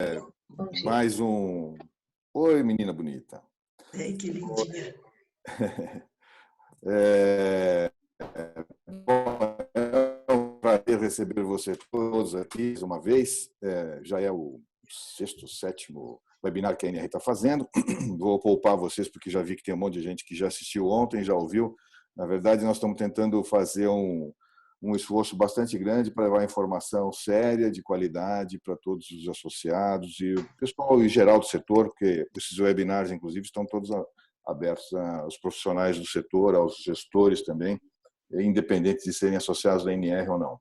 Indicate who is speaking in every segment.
Speaker 1: Bom dia.
Speaker 2: Mais um. Oi, menina bonita.
Speaker 1: Ai, que lindinha.
Speaker 2: É, é um prazer receber você todos aqui mais uma vez. Já é o sexto, sétimo webinar que a NR está fazendo. Vou poupar vocês porque já vi que tem um monte de gente que já assistiu ontem, já ouviu. Na verdade, nós estamos tentando fazer um esforço bastante grande para levar informação séria, de qualidade para todos os associados e o pessoal em geral do setor, porque esses webinars, inclusive, estão todos abertos aos profissionais do setor, aos gestores também, independente de serem associados da NR ou não.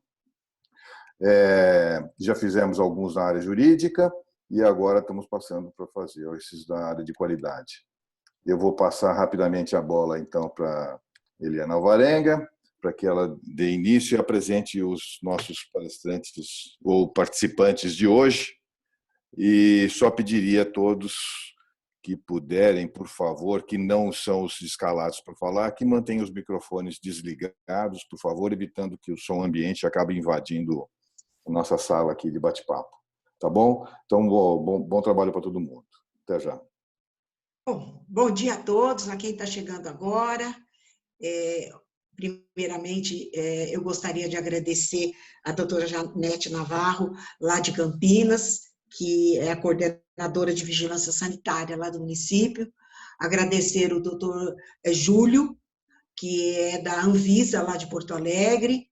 Speaker 2: Já fizemos alguns na área jurídica e agora estamos passando para fazer esses da área de qualidade. Eu vou passar rapidamente a bola, então, para Eliana Alvarenga, para que ela dê início e apresente os nossos palestrantes ou participantes de hoje. E só pediria a todos que puderem, por favor, que não são os escalados para falar, que mantenham os microfones desligados, por favor, evitando que o som ambiente acabe invadindo a nossa sala aqui de bate-papo. Tá bom? Então, bom trabalho para todo mundo. Até já.
Speaker 1: Bom dia a todos, a quem está chegando agora. Primeiramente, eu gostaria de agradecer a doutora Janete Navarro, lá de Campinas, que é a coordenadora de vigilância sanitária lá do município. Agradecer o doutor Júlio, que é da Anvisa, lá de Porto Alegre.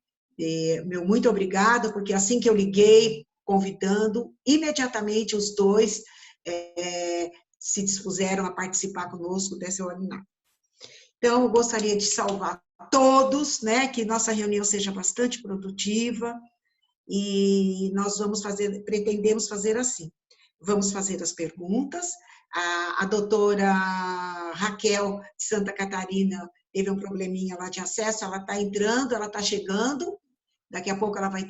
Speaker 1: Meu muito obrigada, porque assim que eu liguei, convidando, imediatamente os dois se dispuseram a participar conosco desse webinar. Então, eu gostaria de saudar todos, né, que nossa reunião seja bastante produtiva, e nós pretendemos fazer assim. Vamos fazer as perguntas. A doutora Raquel de Santa Catarina teve um probleminha lá de acesso, ela está entrando, ela está chegando, daqui a pouco ela vai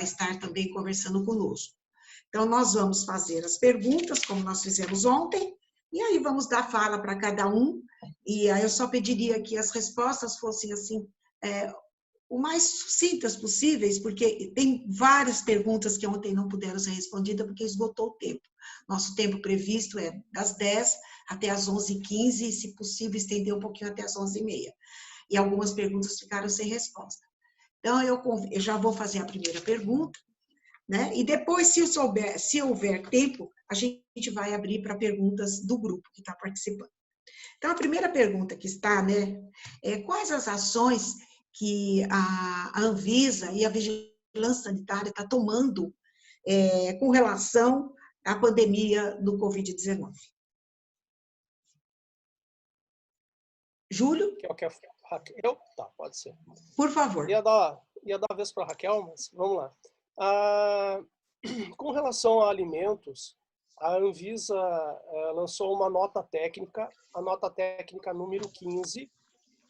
Speaker 1: estar também conversando conosco. Então, nós vamos fazer as perguntas, como nós fizemos ontem, e aí vamos dar fala para cada um, e aí eu só pediria que as respostas fossem, assim, o mais sucintas possíveis, porque tem várias perguntas que ontem não puderam ser respondidas, porque esgotou o tempo. Nosso tempo previsto é das 10 até as 11h15, e, se possível, estender um pouquinho até as 11h30. E algumas perguntas ficaram sem resposta. Então, eu já vou fazer a primeira pergunta, né? E depois, se houver tempo, a gente vai abrir para perguntas do grupo que está participando. Então, a primeira pergunta que está, né, é quais as ações que a Anvisa e a Vigilância Sanitária está tomando com relação à pandemia do Covid-19? Júlio?
Speaker 3: Raquel? Tá, pode ser.
Speaker 1: Por favor.
Speaker 3: Ia dar a vez para a Raquel, mas vamos lá. Com relação a alimentos, a Anvisa lançou uma nota técnica, a nota técnica número 15,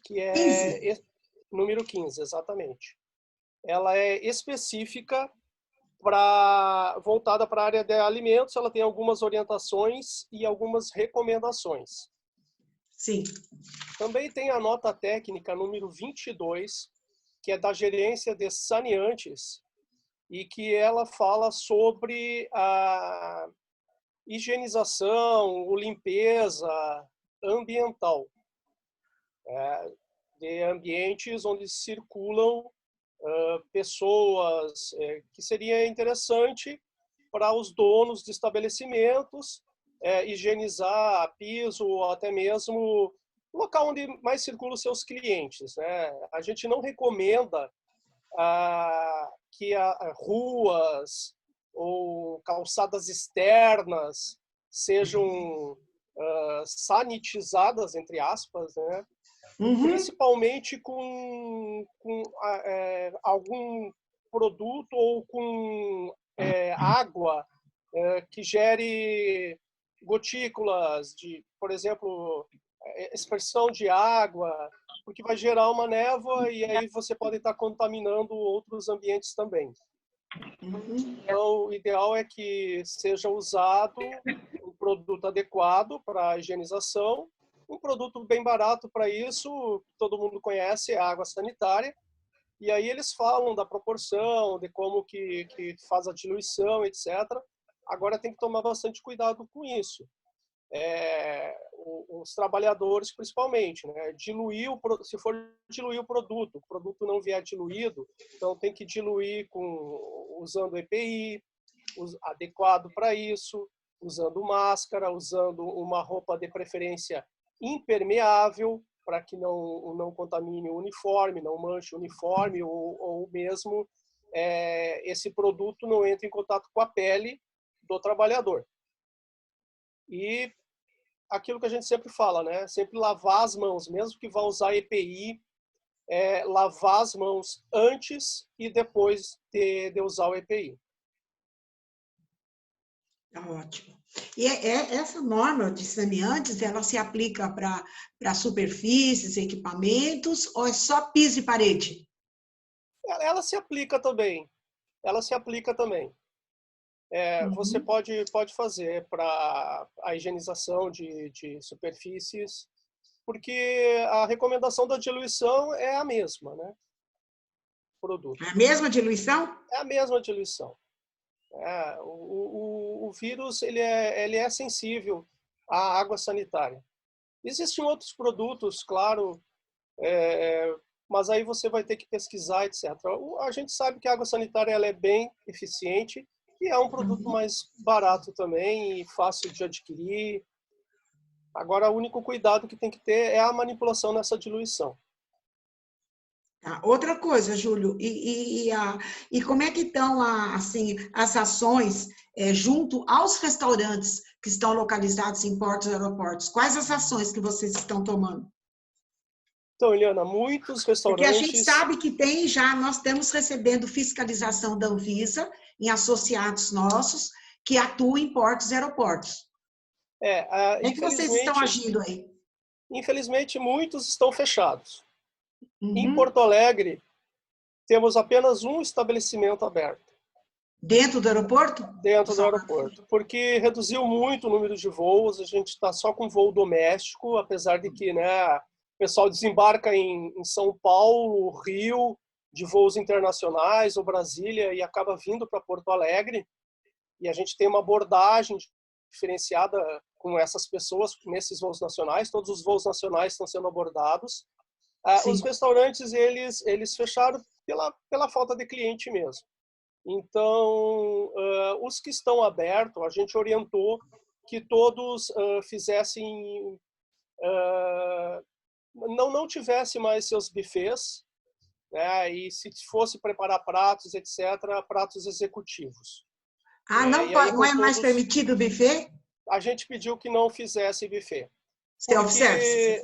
Speaker 3: que é...
Speaker 1: 15?
Speaker 3: Número 15, exatamente. Ela é específica, voltada para a área de alimentos, ela tem algumas orientações e algumas recomendações.
Speaker 1: Sim.
Speaker 3: Também tem a nota técnica número 22, que é da gerência de saneantes, e que ela fala sobre a higienização, ou limpeza ambiental, de ambientes onde circulam pessoas, que seria interessante para os donos de estabelecimentos higienizar piso ou até mesmo o local onde mais circulam seus clientes, né? A gente não recomenda que ruas ou calçadas externas sejam sanitizadas, entre aspas, né? Principalmente com algum produto ou com água que gere gotículas de, por exemplo, expressão de água, porque vai gerar uma névoa e aí você pode estar contaminando outros ambientes também. Então, o ideal é que seja usado um produto adequado para a higienização, um produto bem barato para isso, que todo mundo conhece, é a água sanitária, e aí eles falam da proporção, de como que faz a diluição, etc. Agora tem que tomar bastante cuidado com isso. Os trabalhadores, principalmente, né? Se for diluir o produto não vier diluído, então tem que diluir usando EPI, adequado para isso, usando máscara, usando uma roupa de preferência impermeável, para que não contamine o uniforme, não manche o uniforme, ou mesmo esse produto não entre em contato com a pele do trabalhador. E aquilo que a gente sempre fala, né? Sempre lavar as mãos, mesmo que vá usar EPI, lavar as mãos antes e depois de usar o EPI.
Speaker 1: Ótimo. E essa norma de saneantes, ela se aplica para superfícies, equipamentos, ou é só piso e parede?
Speaker 3: Ela se aplica também. Ela se aplica também. Você pode fazer para a higienização de superfícies, porque a recomendação da diluição é a mesma, né? Produto.
Speaker 1: É a mesma diluição?
Speaker 3: É a mesma diluição. O vírus ele é sensível à água sanitária. Existem outros produtos, claro, mas aí você vai ter que pesquisar, etc. A gente sabe que a água sanitária ela é bem eficiente e é um produto mais barato também e fácil de adquirir. Agora, o único cuidado que tem que ter é a manipulação nessa diluição.
Speaker 1: Tá. Outra coisa, Júlio, e como é que estão assim, as ações junto aos restaurantes que estão localizados em portos e aeroportos? Quais as ações que vocês estão tomando?
Speaker 3: Então, Eliana, muitos
Speaker 1: Porque a gente
Speaker 3: restaurantes...
Speaker 1: sabe que nós estamos recebendo fiscalização da Anvisa em associados nossos que atuam em portos e aeroportos. Como é que vocês estão agindo aí?
Speaker 3: Infelizmente, muitos estão fechados. Em Porto Alegre, temos apenas um estabelecimento aberto.
Speaker 1: Dentro do aeroporto?
Speaker 3: Dentro do aeroporto, porque reduziu muito o número de voos, a gente está só com voo doméstico, apesar de que, né, o pessoal desembarca em São Paulo, Rio, de voos internacionais, ou Brasília, e acaba vindo para Porto Alegre, e a gente tem uma abordagem diferenciada com essas pessoas, nesses voos nacionais, todos os voos nacionais estão sendo abordados. Os restaurantes, eles fecharam pela falta de cliente mesmo. Então, os que estão abertos, a gente orientou que todos fizessem, não tivesse mais seus buffets, né, e se fosse preparar pratos, etc., pratos executivos.
Speaker 1: Não é mais permitido o buffet?
Speaker 3: A gente pediu que não fizesse buffet.
Speaker 1: Self-service?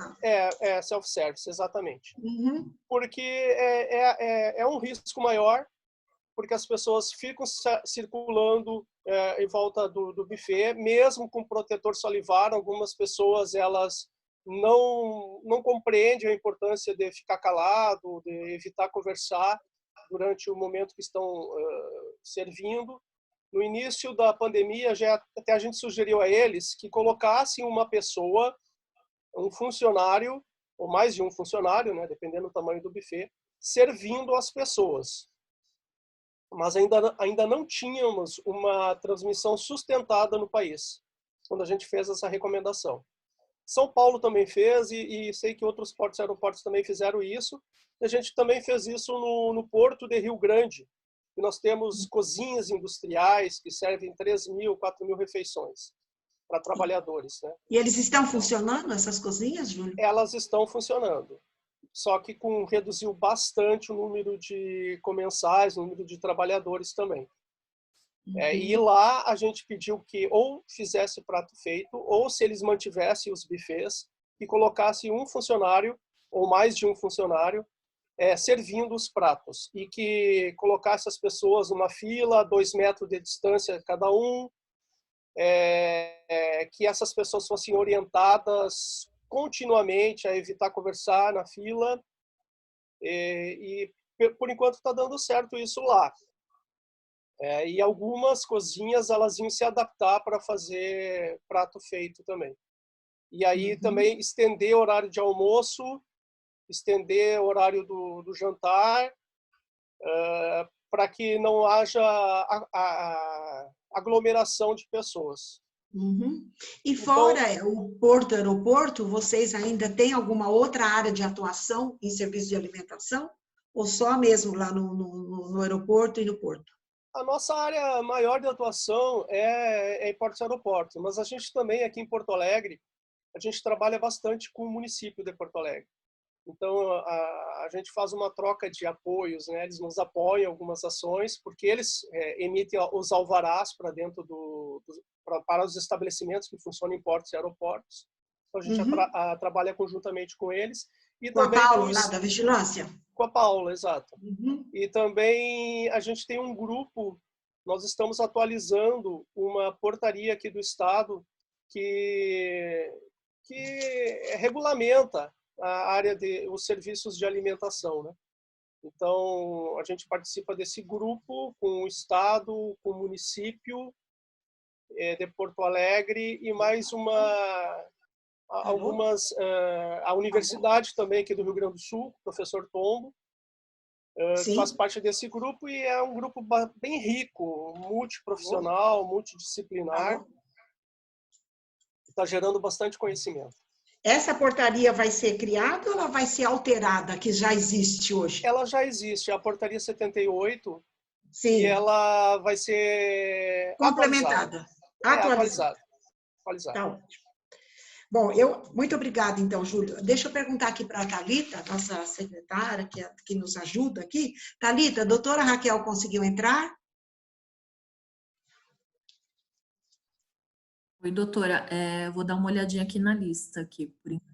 Speaker 3: Self-service, exatamente. Porque é um risco maior, porque as pessoas ficam circulando em volta do buffet, mesmo com protetor salivar. Algumas pessoas elas não compreendem a importância de ficar calado, de evitar conversar durante o momento que estão servindo. No início da pandemia, até a gente sugeriu a eles que colocassem uma pessoa, um funcionário, ou mais de um funcionário, né, dependendo do tamanho do buffet, servindo as pessoas. Mas ainda não tínhamos uma transmissão sustentada no país, quando a gente fez essa recomendação. São Paulo também fez, e sei que outros portos e aeroportos também fizeram isso. E a gente também fez isso no Porto de Rio Grande, que nós temos cozinhas industriais que servem 3.000, 4.000 refeições para trabalhadores, né?
Speaker 1: E eles estão funcionando, essas cozinhas, Júlio?
Speaker 3: Elas estão funcionando. Só que reduziu bastante o número de comensais, o número de trabalhadores também. E lá a gente pediu que ou fizesse prato feito, ou se eles mantivessem os buffets, que colocasse um funcionário, ou mais de um funcionário, servindo os pratos. E que colocasse as pessoas numa fila, 2 metros de distância cada um, que essas pessoas fossem orientadas continuamente a evitar conversar na fila, e por enquanto está dando certo isso lá. E algumas cozinhas elas iam se adaptar para fazer prato feito também. E aí também estender o horário de almoço, estender o horário do jantar, para que não haja aglomeração de pessoas.
Speaker 1: Uhum. E
Speaker 3: Então,
Speaker 1: fora o porto, aeroporto, vocês ainda têm alguma outra área de atuação em serviço de alimentação? Ou só mesmo lá no aeroporto e no porto?
Speaker 3: a nossa área maior de atuação é em portos e aeroportos, mas a gente também aqui em Porto Alegre, a gente trabalha bastante com o município de Porto Alegre. Então, a gente faz uma troca de apoios, né? Eles nos apoiam em algumas ações, porque eles emitem os alvarás para dentro para os estabelecimentos que funcionam em portos e aeroportos. Então, a gente trabalha conjuntamente com eles. E
Speaker 1: Com a
Speaker 3: também
Speaker 1: Paula, lá da vigilância?
Speaker 3: Com a Paula, exato.
Speaker 1: Uhum.
Speaker 3: E também a gente tem um grupo, nós estamos atualizando uma portaria aqui do Estado que regulamenta a área os serviços de alimentação, né? Então, a gente participa desse grupo com o Estado, com o município de Porto Alegre e mais algumas... a universidade também aqui do Rio Grande do Sul, o professor Tombo, que faz parte desse grupo, e é um grupo bem rico, multiprofissional, multidisciplinar, está gerando bastante conhecimento.
Speaker 1: Essa portaria vai ser criada ou ela vai ser alterada, que já existe hoje?
Speaker 3: Ela já existe, a portaria 78,
Speaker 1: Sim.
Speaker 3: E ela vai ser
Speaker 1: complementada.
Speaker 3: Atualizada.
Speaker 1: Tá ótimo. Bom, muito obrigada, então, Júlio. Deixa eu perguntar aqui para a Thalita, nossa secretária, que nos ajuda aqui. Thalita, a doutora Raquel conseguiu entrar?
Speaker 4: Oi, doutora, vou dar uma olhadinha aqui na lista, aqui, por enquanto.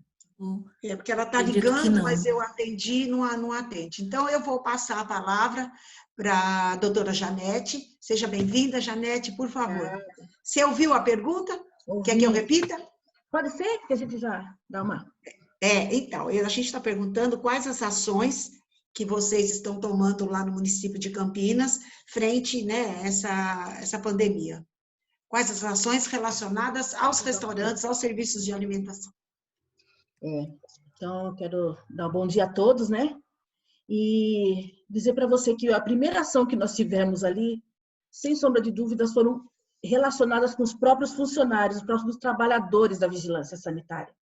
Speaker 1: Porque ela está ligando, mas eu atendi, não atende. Então, eu vou passar a palavra para a doutora Janete. Seja bem-vinda, Janete, por favor. Você ouviu a pergunta?
Speaker 5: Ouvi.
Speaker 1: Quer que eu repita?
Speaker 5: Pode ser, que a gente já dá uma...
Speaker 1: Então, a gente está perguntando quais as ações que vocês estão tomando lá no município de Campinas frente, né, essa pandemia. Quais as ações relacionadas aos restaurantes, aos serviços de alimentação?
Speaker 5: Então, eu quero dar um bom dia a todos, né? E dizer para você que a primeira ação que nós tivemos ali, sem sombra de dúvidas, foram relacionadas com os próprios funcionários, os próprios trabalhadores da vigilância sanitária,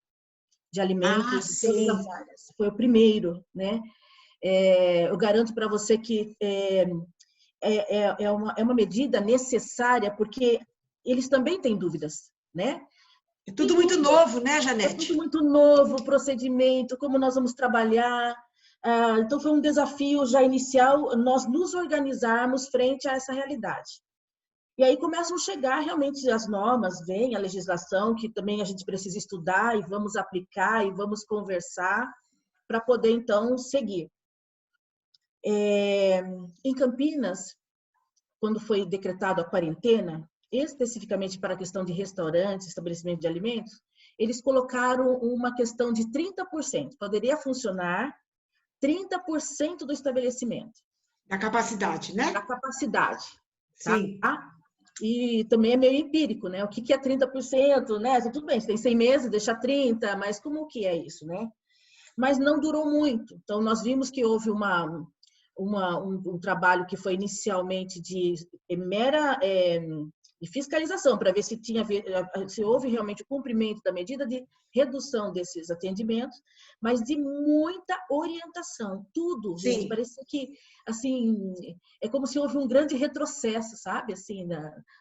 Speaker 5: de alimentos, de todas as áreas. Foi o primeiro, né? Eu garanto para você que é uma medida necessária, porque eles também têm dúvidas, né?
Speaker 1: É tudo muito novo, né, Janete?
Speaker 5: É tudo muito novo, o procedimento, como nós vamos trabalhar. Então, foi um desafio já inicial nós nos organizarmos frente a essa realidade. E aí começam a chegar realmente as normas, vem a legislação, que também a gente precisa estudar e vamos aplicar e vamos conversar para poder, então, seguir. Em Campinas, quando foi decretada a quarentena, especificamente para a questão de restaurantes, estabelecimento de alimentos, eles colocaram uma questão de 30%. Poderia funcionar 30% do estabelecimento.
Speaker 1: Da capacidade, né?
Speaker 5: Da capacidade.
Speaker 1: Sim.
Speaker 5: Tá? E também é meio empírico, né? O que é 30%, né? Tudo bem, você tem 100 meses, deixa 30%, mas como que é isso, né? Mas não durou muito. Então, nós vimos que houve um trabalho que foi inicialmente de mera de fiscalização, para ver se houve realmente o cumprimento da medida de redução desses atendimentos, mas de muita orientação, tudo, gente, parecia que, assim, é como se houve um grande retrocesso, sabe, assim,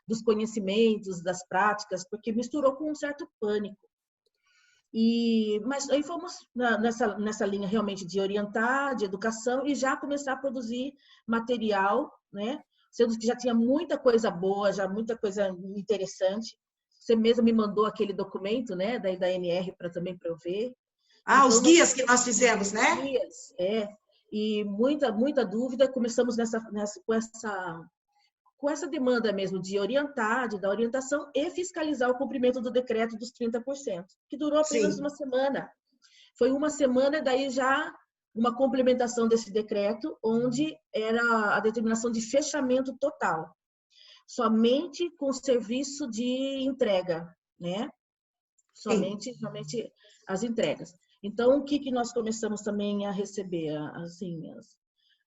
Speaker 5: dos conhecimentos, das práticas, porque misturou com um certo pânico. Mas aí fomos nessa linha realmente de orientar, de educação, e já começar a produzir material, né? Sendo que já tinha muita coisa boa, já muita coisa interessante. Você mesmo me mandou aquele documento, né, da NR também para eu ver.
Speaker 1: Então, os guias que nós fizemos, né?
Speaker 5: Guias, e muita dúvida. Começamos com essa demanda mesmo de orientar, de dar orientação e fiscalizar o cumprimento do decreto dos 30%, que durou apenas uma semana. Foi uma semana, e daí já uma complementação desse decreto, onde era a determinação de fechamento total, somente com serviço de entrega, né? Somente as entregas. Então, o que nós começamos também a receber? Assim,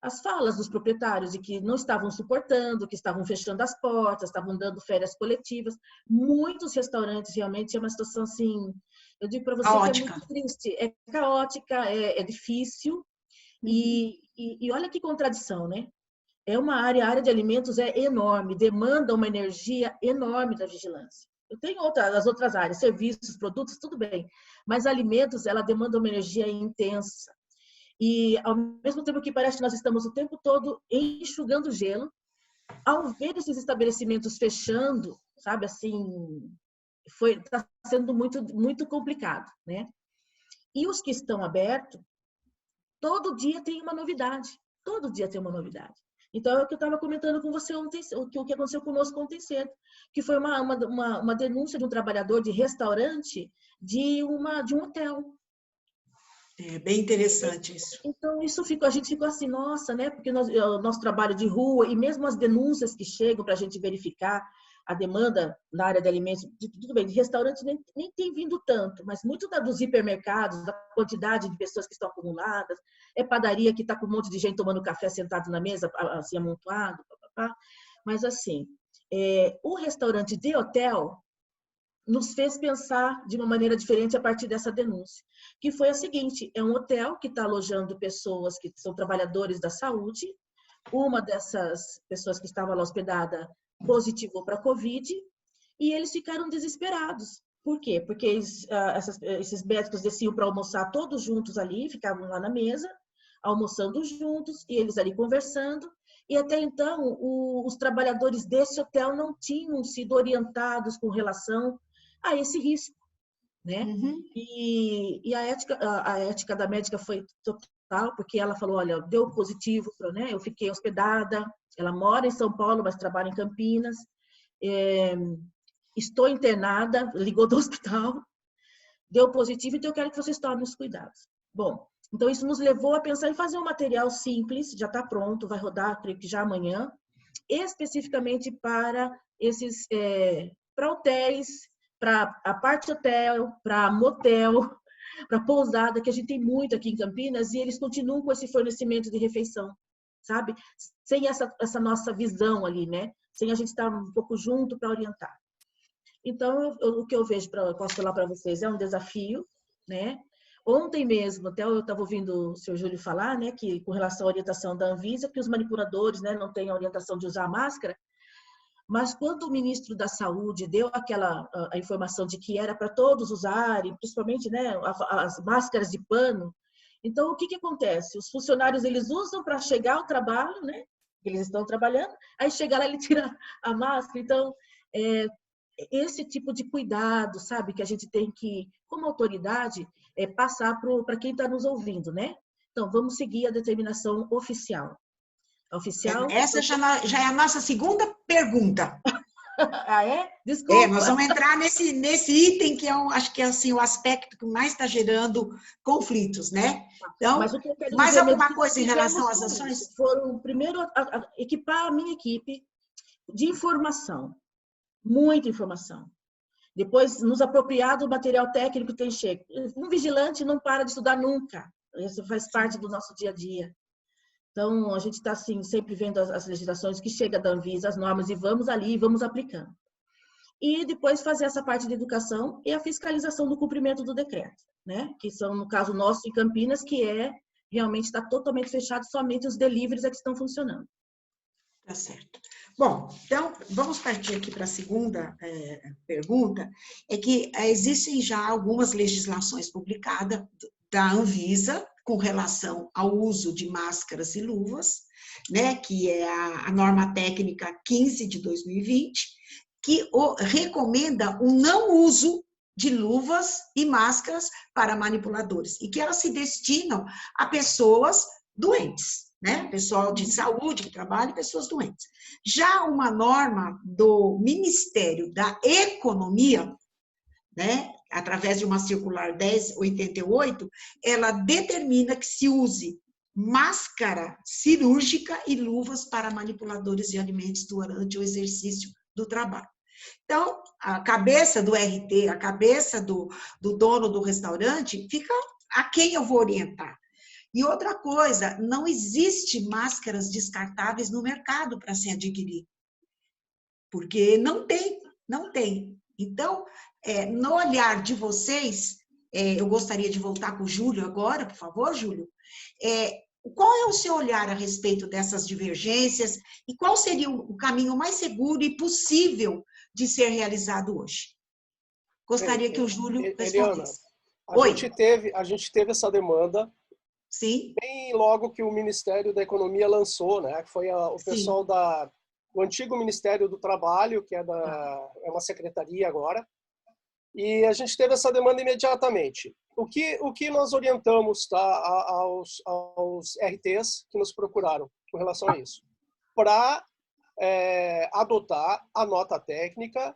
Speaker 5: as falas dos proprietários e que não estavam suportando, que estavam fechando as portas, estavam dando férias coletivas. Muitos restaurantes, realmente, é uma situação assim, eu digo para você
Speaker 1: Caótica.
Speaker 5: que é muito triste, é caótica, é difícil. E olha que contradição, né? É uma área, a área de alimentos é enorme, demanda uma energia enorme da vigilância. Eu tenho as outras áreas, serviços, produtos, tudo bem, mas alimentos, ela demanda uma energia intensa. E ao mesmo tempo que parece que nós estamos o tempo todo enxugando gelo, ao ver esses estabelecimentos fechando, sabe, assim, está sendo muito complicado, né? E os que estão abertos, todo dia tem uma novidade, todo dia tem uma novidade. Então, é o que eu estava comentando com você ontem, o que aconteceu conosco ontem cedo, que foi uma denúncia de um trabalhador de restaurante de um hotel.
Speaker 1: É bem interessante isso.
Speaker 5: Então, a gente ficou assim, nossa, né? Porque o nosso trabalho de rua e mesmo as denúncias que chegam para a gente verificar a demanda na área de alimentos, tudo bem, de restaurantes nem tem vindo tanto, mas muito dos hipermercados, da quantidade de pessoas que estão acumuladas, é padaria que está com um monte de gente tomando café sentado na mesa, assim, amontoado, papapá. Mas, assim, o restaurante de hotel nos fez pensar de uma maneira diferente a partir dessa denúncia, que foi a seguinte: é um hotel que está alojando pessoas que são trabalhadores da saúde, uma dessas pessoas que estava lá hospedada positivou para a Covid, e eles ficaram desesperados. Por quê? Porque esses médicos desciam para almoçar todos juntos ali, ficavam lá na mesa, almoçando juntos, e eles ali conversando, e até então os trabalhadores desse hotel não tinham sido orientados com relação a esse risco, né? E a ética da médica foi total, porque ela falou, olha, deu positivo, né? Eu fiquei hospedada, ela mora em São Paulo, mas trabalha em Campinas, estou internada, ligou do hospital, deu positivo, então eu quero que vocês tomem os cuidados. Bom, então isso nos levou a pensar em fazer um material simples, já está pronto, vai rodar, creio que já amanhã, especificamente para para hotéis, para a parte hotel, para motel, para pousada, que a gente tem muito aqui em Campinas, e eles continuam com esse fornecimento de refeição, sabe? Sem essa nossa visão ali, né? Sem a gente estar um pouco junto para orientar. Então, o que eu vejo, posso falar para vocês, é um desafio, né? Ontem mesmo, até eu estava ouvindo o senhor Júlio falar, né, que com relação à orientação da Anvisa, que os manipuladores, né, não têm a orientação de usar máscara, mas quando o ministro da Saúde deu a informação de que era para todos usarem, principalmente, né, as máscaras de pano, então o que acontece? Os funcionários, eles usam para chegar ao trabalho, né? Eles estão trabalhando, aí chega lá, ele tira a máscara. Então, esse tipo de cuidado, sabe, que a gente tem que, como autoridade, passar para quem está nos ouvindo, né? Então, vamos seguir a determinação oficial. Oficial.
Speaker 1: Essa já é a nossa segunda pergunta.
Speaker 5: Ah, é? Desculpa.
Speaker 1: Nós vamos entrar nesse item que acho que é assim, o aspecto que mais está gerando conflitos, né? Então, mais alguma coisa em relação às ações?
Speaker 5: Foram, primeiro, equipar a minha equipe de informação, muita informação. Depois, nos apropriar do material técnico que tem chego. Um vigilante não para de estudar nunca. Isso faz parte do nosso dia a dia. Então, a gente está, assim, sempre vendo as legislações que chegam da Anvisa, as normas, e vamos ali e vamos aplicando. E depois fazer essa parte de educação e a fiscalização do cumprimento do decreto, né? Que são, no caso nosso, em Campinas, que realmente está totalmente fechado, somente os deliveries é que estão funcionando.
Speaker 1: Tá certo. Bom, então, vamos partir aqui para a segunda pergunta, é que existem já algumas legislações publicadas da Anvisa, com relação ao uso de máscaras e luvas, né, que é a norma técnica 15 de 2020, que recomenda o não uso de luvas e máscaras para manipuladores, e que elas se destinam a pessoas doentes, né, pessoal de saúde que trabalha e pessoas doentes. Já uma norma do Ministério da Economia, né, através de uma circular 1088, ela determina que se use máscara cirúrgica e luvas para manipuladores de alimentos durante o exercício do trabalho. Então, a cabeça do RT, a cabeça do dono do restaurante, fica a quem eu vou orientar. E outra coisa, não existe máscaras descartáveis no mercado para se adquirir, porque não tem, não tem. Então, no olhar de vocês, eu gostaria de voltar com o Júlio agora, por favor, Júlio. Qual é o seu olhar a respeito dessas divergências e qual seria o caminho mais seguro e possível de ser realizado hoje? Gostaria que o Júlio respondesse.
Speaker 3: Eliana, a gente teve essa demanda.
Speaker 1: Sim.
Speaker 3: Bem logo que o Ministério da Economia lançou, né? Que foi o pessoal do antigo Ministério do Trabalho, que é uma secretaria agora. E a gente teve essa demanda imediatamente. O que nós orientamos, tá, aos RTs que nos procuraram com relação a isso? Para adotar a nota técnica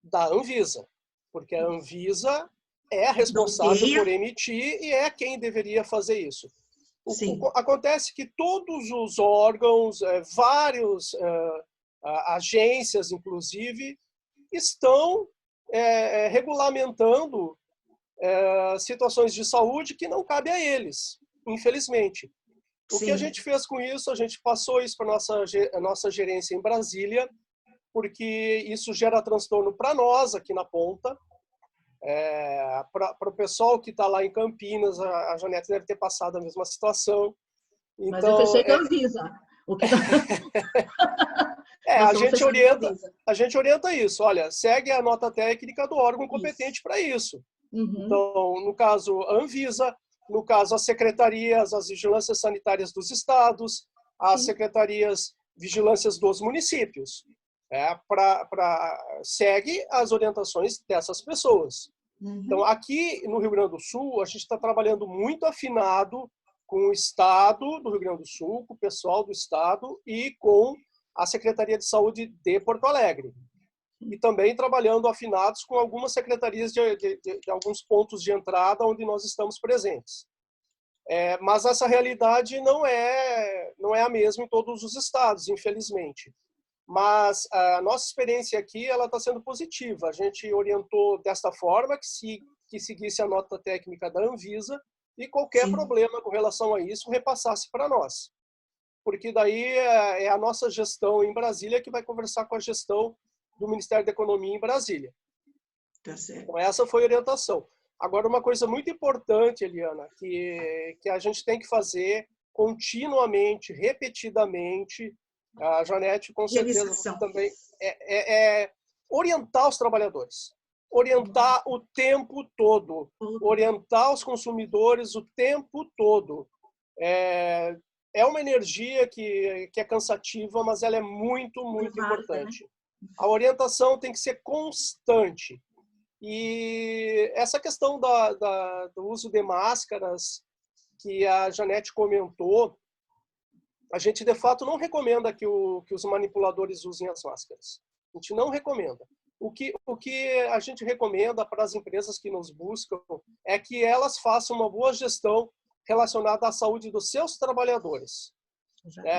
Speaker 3: da Anvisa, porque a Anvisa é responsável por emitir e é quem deveria fazer isso. Acontece que todos os órgãos, vários agências, inclusive, estão regulamentando situações de saúde que não cabem a eles, infelizmente. O que a gente fez com isso? A gente passou isso para a nossa gerência em Brasília, porque isso gera transtorno para nós aqui na ponta. Para o pessoal que está lá em Campinas, a Janete deve ter passado a mesma situação. Então,
Speaker 5: mas eu fechei com a Anvisa.
Speaker 3: A gente orienta isso. Olha, segue a nota técnica do órgão competente para isso. Então, no caso, a Anvisa, no caso, as secretarias, as vigilâncias sanitárias dos estados, as secretarias vigilâncias dos municípios. Segue as orientações dessas pessoas. Então, aqui no Rio Grande do Sul, a gente está trabalhando muito afinado com o Estado do Rio Grande do Sul, com o pessoal do Estado e com a Secretaria de Saúde de Porto Alegre. E também trabalhando afinados com algumas secretarias de alguns pontos de entrada onde nós estamos presentes. Mas essa realidade não é a mesma em todos os estados, infelizmente. Mas a nossa experiência aqui ela está sendo positiva. A gente orientou desta forma que seguisse a nota técnica da Anvisa e qualquer problema com relação a isso repassasse para nós. Porque daí é a nossa gestão em Brasília que vai conversar com a gestão do Ministério da Economia em Brasília.
Speaker 1: Tá certo.
Speaker 3: Então, essa foi a orientação. Agora, uma coisa muito importante, Eliana, que a gente tem que fazer continuamente, repetidamente, a Janete, com certeza, também orientar os trabalhadores. Orientar o tempo todo. Orientar os consumidores o tempo todo. É uma energia que é cansativa, mas ela é muito, muito importante. A orientação tem que ser constante. E essa questão do uso de máscaras, que a Janete comentou, a gente, de fato, não recomenda que os manipuladores usem as máscaras. A gente não recomenda. O que a gente recomenda para as empresas que nos buscam é que elas façam uma boa gestão relacionada à saúde dos seus trabalhadores.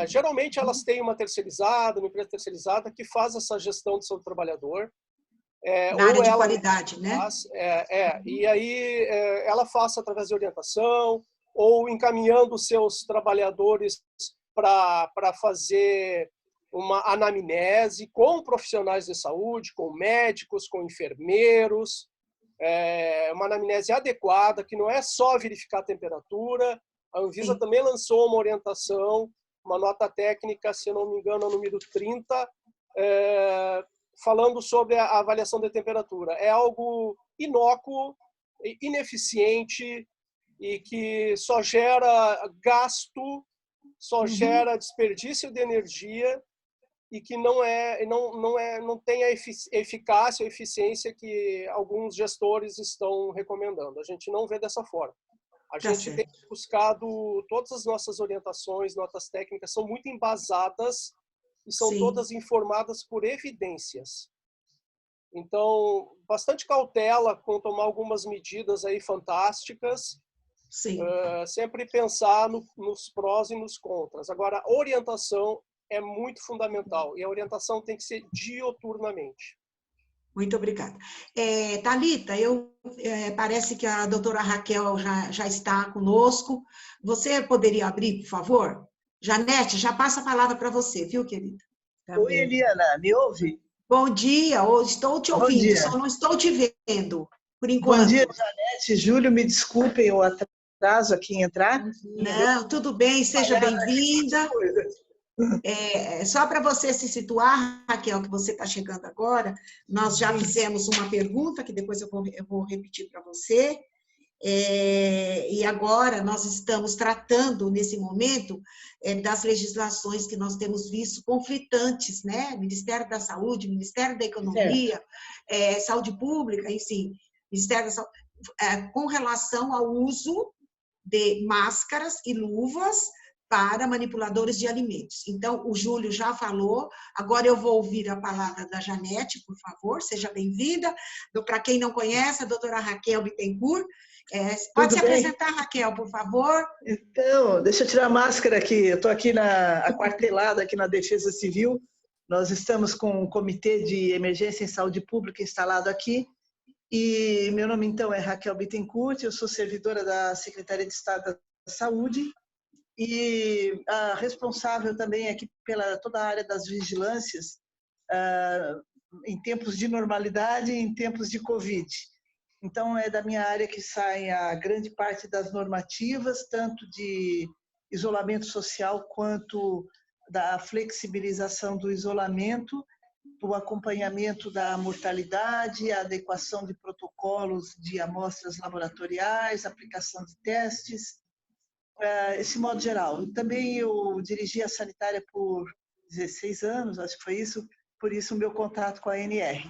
Speaker 3: Geralmente, elas têm uma empresa terceirizada, que faz essa gestão do seu trabalhor.
Speaker 1: Na área de qualidade, né?
Speaker 3: E aí ela faça através de orientação ou encaminhando os seus trabalhadores para fazer uma anamnese com profissionais de saúde, com médicos, com enfermeiros, uma anamnese adequada, que não é só verificar a temperatura. A Anvisa também lançou uma orientação, uma nota técnica, se eu não me engano, número 30, falando sobre a avaliação de temperatura. É algo inócuo, ineficiente e que só gera gasto, só gera desperdício de energia e que não tem a eficácia ou eficiência que alguns gestores estão recomendando. A gente não vê dessa forma. A gente tem buscado, todas as nossas orientações, notas técnicas, são muito embasadas e são todas informadas por evidências. Então, bastante cautela com tomar algumas medidas aí fantásticas. Sempre pensar nos prós e nos contras. Agora, a orientação é muito fundamental e a orientação tem que ser dioturnamente.
Speaker 1: Muito obrigada. Thalita, parece que a doutora Raquel já está conosco. Você poderia abrir, por favor? Janete, já passa a palavra para você, viu, querida?
Speaker 5: Tá
Speaker 6: Oi,
Speaker 5: bem.
Speaker 6: Eliana, me ouve?
Speaker 1: Bom dia, estou te
Speaker 6: Bom
Speaker 1: ouvindo,
Speaker 6: dia.
Speaker 1: só não estou te vendo, por
Speaker 6: Bom dia,
Speaker 1: enquanto.
Speaker 6: Janete. Júlio, me desculpem o atraso aqui em entrar.
Speaker 5: Bom dia.
Speaker 1: Não, tudo bem, seja bem-vinda.
Speaker 6: Coisas.
Speaker 1: Só para você se situar, Raquel, que você está chegando agora, nós já fizemos uma pergunta, que depois eu vou repetir para você, e agora nós estamos tratando, nesse momento, das legislações que nós temos visto conflitantes, né? Ministério da Saúde, Ministério da Economia, Saúde Pública, enfim, Ministério da Saúde, com relação ao uso de máscaras e luvas para manipuladores de alimentos. Então, o Júlio já falou, agora eu vou ouvir a palavra da Janete, por favor, seja bem-vinda. Para quem não conhece, a doutora Raquel Bittencourt. Pode se apresentar, Raquel, por favor?
Speaker 6: Então, deixa eu tirar a máscara aqui. Eu estou aqui aquartelada aqui na Defesa Civil. Nós estamos com um comitê de emergência em saúde pública instalado aqui. E meu nome, então, é Raquel Bittencourt. Eu sou servidora da Secretaria de Estado da Saúde e a responsável também aqui pela toda a área das vigilâncias em tempos de normalidade e em tempos de Covid. Então, é da minha área que sai a grande parte das normativas, tanto de isolamento social quanto da flexibilização do isolamento, o acompanhamento da mortalidade, a adequação de protocolos de amostras laboratoriais, aplicação de testes, esse modo geral. Também eu dirigi a sanitária por 16 anos, acho que foi isso, por isso o meu contato com a ANR.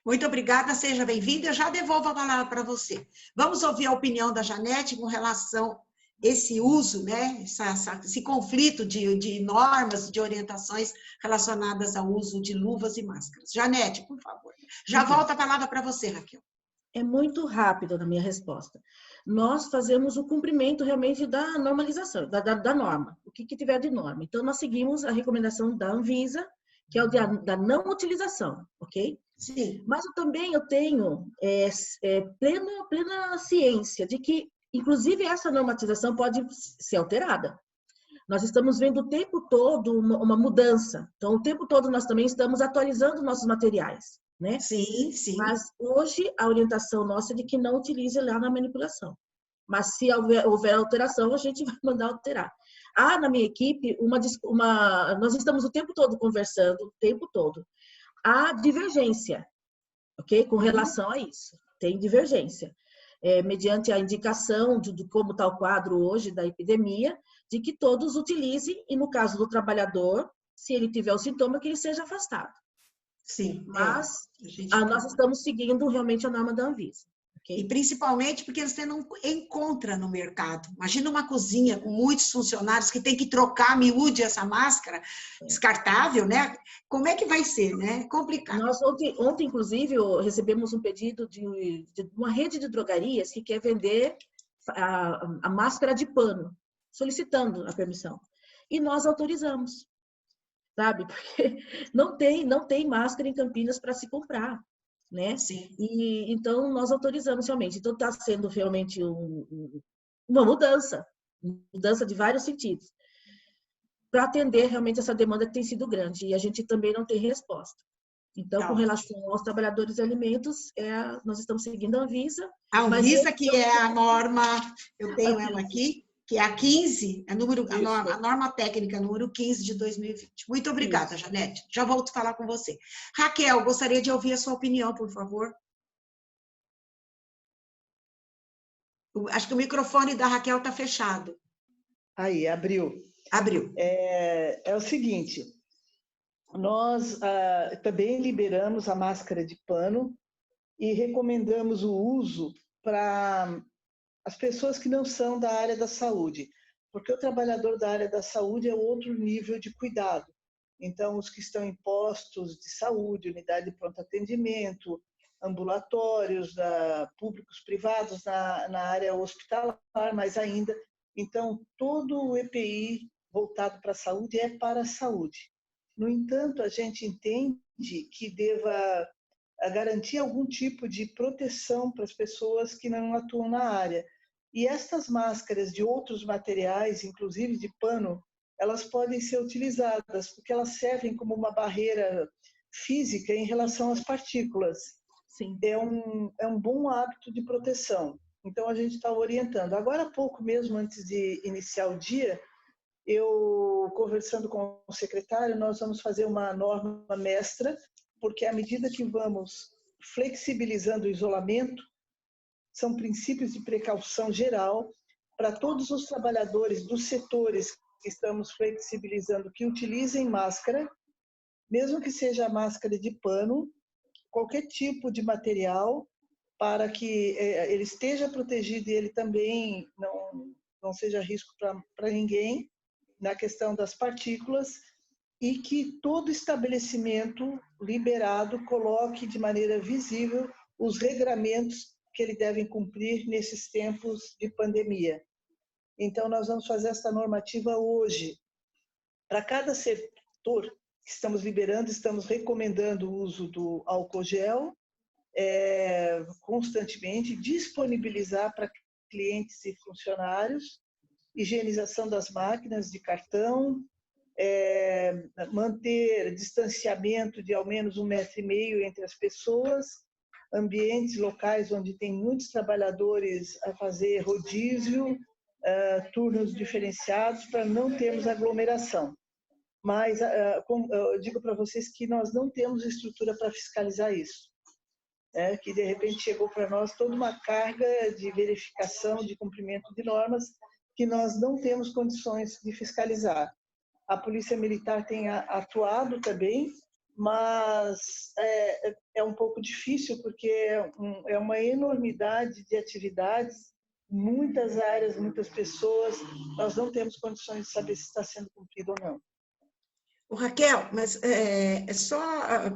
Speaker 1: Muito obrigada, seja bem-vinda. Eu já devolvo a palavra para você. Vamos ouvir a opinião da Janete com relação a esse uso, né? Esse conflito de normas, de orientações relacionadas ao uso de luvas e máscaras. Janete, por favor. Já volto a palavra para você, Raquel.
Speaker 5: É muito rápido na minha resposta. Nós fazemos o cumprimento realmente da normalização, da norma, o que tiver de norma. Então, nós seguimos a recomendação da Anvisa, que é o da não utilização, ok?
Speaker 1: Sim.
Speaker 5: Mas eu tenho plena ciência de que, inclusive, essa normatização pode ser alterada. Nós estamos vendo o tempo todo uma mudança. Então, o tempo todo nós também estamos atualizando nossos materiais, né?
Speaker 1: Sim, sim.
Speaker 5: Mas hoje a orientação nossa é de que não utilize lá na manipulação. Mas se houver alteração, a gente vai mandar alterar. Na minha equipe, nós estamos o tempo todo conversando, o tempo todo. Há divergência, ok? Com relação a isso. Tem divergência. Mediante a indicação de como está o quadro hoje da epidemia, de que todos utilizem, e no caso do trabalhador, se ele tiver o sintoma, que ele seja afastado.
Speaker 1: Sim.
Speaker 5: Mas nós estamos seguindo realmente a norma da Anvisa. Okay?
Speaker 1: E principalmente porque você não encontra no mercado. Imagina uma cozinha com muitos funcionários que tem que trocar miúde essa máscara, descartável, né? Como é que vai ser, né? Complicado.
Speaker 5: Nós ontem, inclusive, recebemos um pedido de uma rede de drogarias que quer vender a máscara de pano, solicitando a permissão. E nós autorizamos, sabe? Porque não tem máscara em Campinas para se comprar. Né?
Speaker 1: Sim.
Speaker 5: E então nós autorizamos realmente. Então está sendo realmente uma mudança de vários sentidos, para atender realmente essa demanda que tem sido grande, e a gente também não tem resposta. Então, com relação aos trabalhadores de alimentos, nós estamos seguindo a Anvisa.
Speaker 1: A Anvisa, que é a norma, eu tenho ela aqui, que é a 15, a norma técnica número 15 de 2020. Muito obrigada, isso. Janete. Já volto a falar com você. Raquel, gostaria de ouvir a sua opinião, por favor. Acho que o microfone da Raquel está fechado.
Speaker 6: Aí, abriu.
Speaker 1: Abriu.
Speaker 6: É o seguinte, nós também liberamos a máscara de pano e recomendamos o uso para as pessoas que não são da área da saúde, porque o trabalhador da área da saúde é outro nível de cuidado. Então, os que estão em postos de saúde, unidade de pronto atendimento, ambulatórios, públicos privados, na área hospitalar, mais ainda. Então, todo o EPI voltado para a saúde é para a saúde. No entanto, a gente entende que deva a garantir algum tipo de proteção para as pessoas que não atuam na área. E estas máscaras de outros materiais, inclusive de pano, elas podem ser utilizadas, porque elas servem como uma barreira física em relação às partículas.
Speaker 5: Sim.
Speaker 6: É um bom hábito de proteção. Então, a gente está orientando. Agora há pouco mesmo, antes de iniciar o dia, eu, conversando com o secretário, nós vamos fazer uma norma mestra, porque à medida que vamos flexibilizando o isolamento, são princípios de precaução geral para todos os trabalhadores dos setores que estamos flexibilizando, que utilizem máscara, mesmo que seja máscara de pano, qualquer tipo de material, para que ele esteja protegido e ele também não seja risco para ninguém na questão das partículas, e que todo estabelecimento liberado coloque de maneira visível os regramentos que ele deve cumprir nesses tempos de pandemia. Então, nós vamos fazer essa normativa hoje. Para cada setor que estamos liberando, estamos recomendando o uso do álcool gel, constantemente, disponibilizar para clientes e funcionários, higienização das máquinas de cartão, manter distanciamento de ao menos 1,5 metro entre as pessoas, ambientes locais onde tem muitos trabalhadores a fazer rodízio, turnos diferenciados para não termos aglomeração. Mas eu digo para vocês que nós não temos estrutura para fiscalizar isso. Que de repente chegou para nós toda uma carga de verificação, de cumprimento de normas que nós não temos condições de fiscalizar. A Polícia Militar tem atuado também, mas é um pouco difícil porque é uma enormidade de atividades, muitas áreas, muitas pessoas, nós não temos condições de saber se está sendo cumprido ou não.
Speaker 1: Raquel, mas só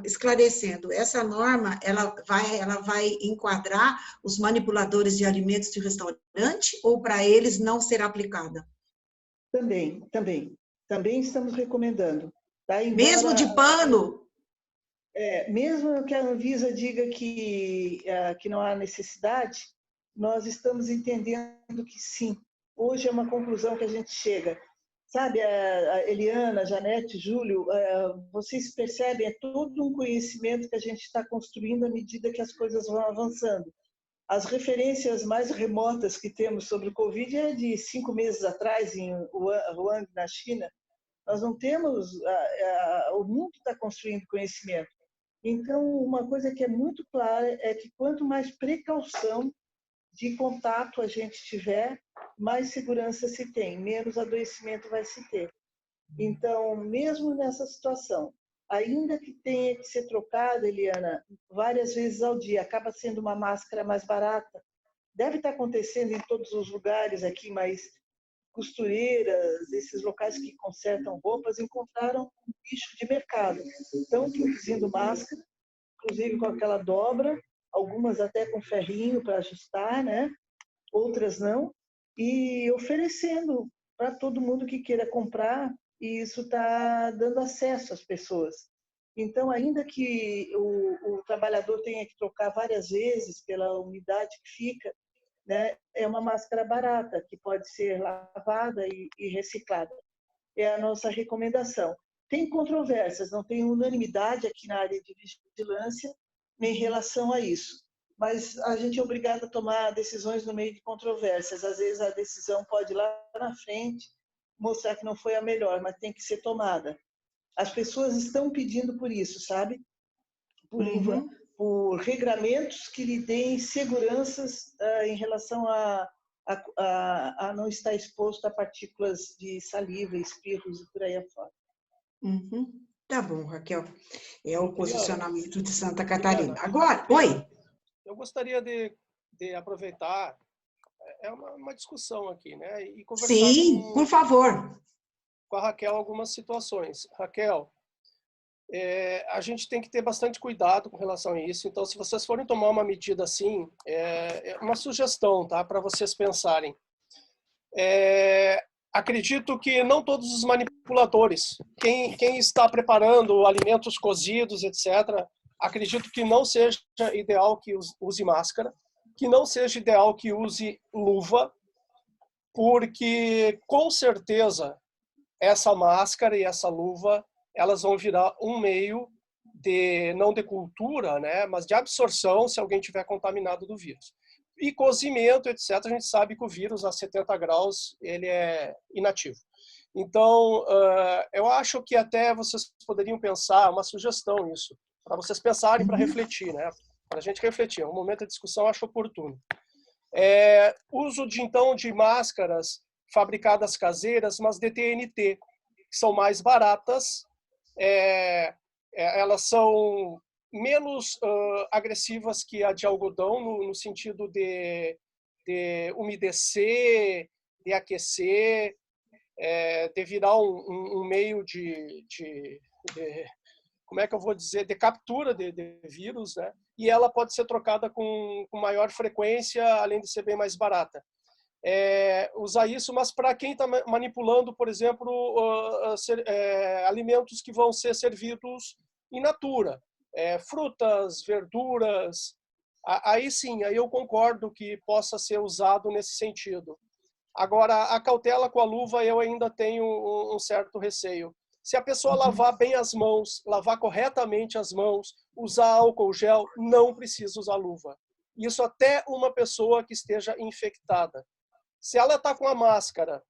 Speaker 1: esclarecendo, essa norma ela vai enquadrar os manipuladores de alimentos de restaurante ou para eles não será aplicada?
Speaker 6: Também estamos recomendando. Tá? Embora,
Speaker 1: mesmo de pano?
Speaker 6: Mesmo que a Anvisa diga que não há necessidade, nós estamos entendendo que sim. Hoje é uma conclusão que a gente chega. Sabe, a Eliana, a Janete, Júlio, vocês percebem, é todo um conhecimento que a gente está construindo à medida que as coisas vão avançando. As referências mais remotas que temos sobre o Covid é de 5 meses atrás, em Wuhan, na China. Nós não temos... o mundo está construindo conhecimento. Então, uma coisa que é muito clara é que quanto mais precaução de contato a gente tiver, mais segurança se tem, menos adoecimento vai se ter. Então, mesmo nessa situação, ainda que tenha que ser trocada, Eliana, várias vezes ao dia, acaba sendo uma máscara mais barata. Deve estar acontecendo em todos os lugares aqui, mas costureiras, esses locais que consertam roupas, encontraram um nicho de mercado. Estão produzindo máscara, inclusive com aquela dobra, algumas até com ferrinho para ajustar, né? Outras não, e oferecendo para todo mundo que queira comprar, e isso está dando acesso às pessoas. Então, ainda que o trabalhador tenha que trocar várias vezes pela umidade que fica, né, é uma máscara barata, que pode ser lavada e reciclada. É a nossa recomendação. Tem controvérsias, não tem unanimidade aqui na área de vigilância em relação a isso. Mas a gente é obrigado a tomar decisões no meio de controvérsias. Às vezes a decisão pode ir lá na frente mostrar que não foi a melhor, mas tem que ser tomada. As pessoas estão pedindo por isso, sabe? Por regramentos que lhe deem seguranças em relação a não estar exposto a partículas de saliva, espirros e por aí afora.
Speaker 1: Tá bom, Raquel. É o posicionamento de Santa Catarina. Agora, oi!
Speaker 3: Eu gostaria de aproveitar, uma discussão aqui, né? E conversar
Speaker 1: por favor.
Speaker 3: Com a Raquel algumas situações. Raquel, a gente tem que ter bastante cuidado com relação a isso. Então, se vocês forem tomar uma medida assim, é uma sugestão, tá? Para vocês pensarem. Acredito que não todos os manipuladores, quem está preparando alimentos cozidos, etc., acredito que não seja ideal que use máscara, que não seja ideal que use luva, porque com certeza essa máscara e essa luva, elas vão virar um meio não de cultura, né, mas de absorção se alguém tiver contaminado do vírus. E cozimento, etc., a gente sabe que o vírus a 70 graus ele é inativo. Então, eu acho que até vocês poderiam pensar, uma sugestão isso, para vocês pensarem, para refletir, né? Para a gente refletir. É um momento de discussão, acho oportuno. Uso então de máscaras fabricadas caseiras, mas de TNT, que são mais baratas, elas são menos agressivas que a de algodão, no sentido de umedecer, de aquecer, de virar um meio de como é que eu vou dizer, de captura de vírus, né? E ela pode ser trocada com maior frequência, além de ser bem mais barata. Usar isso, mas para quem está manipulando, por exemplo, alimentos que vão ser servidos in natura, frutas, verduras, aí sim, aí eu concordo que possa ser usado nesse sentido. Agora, a cautela com a luva eu ainda tenho um certo receio. Se a pessoa lavar bem as mãos, lavar corretamente as mãos, usar álcool gel, não precisa usar luva. Isso até uma pessoa que esteja infectada. Se ela está com a máscara,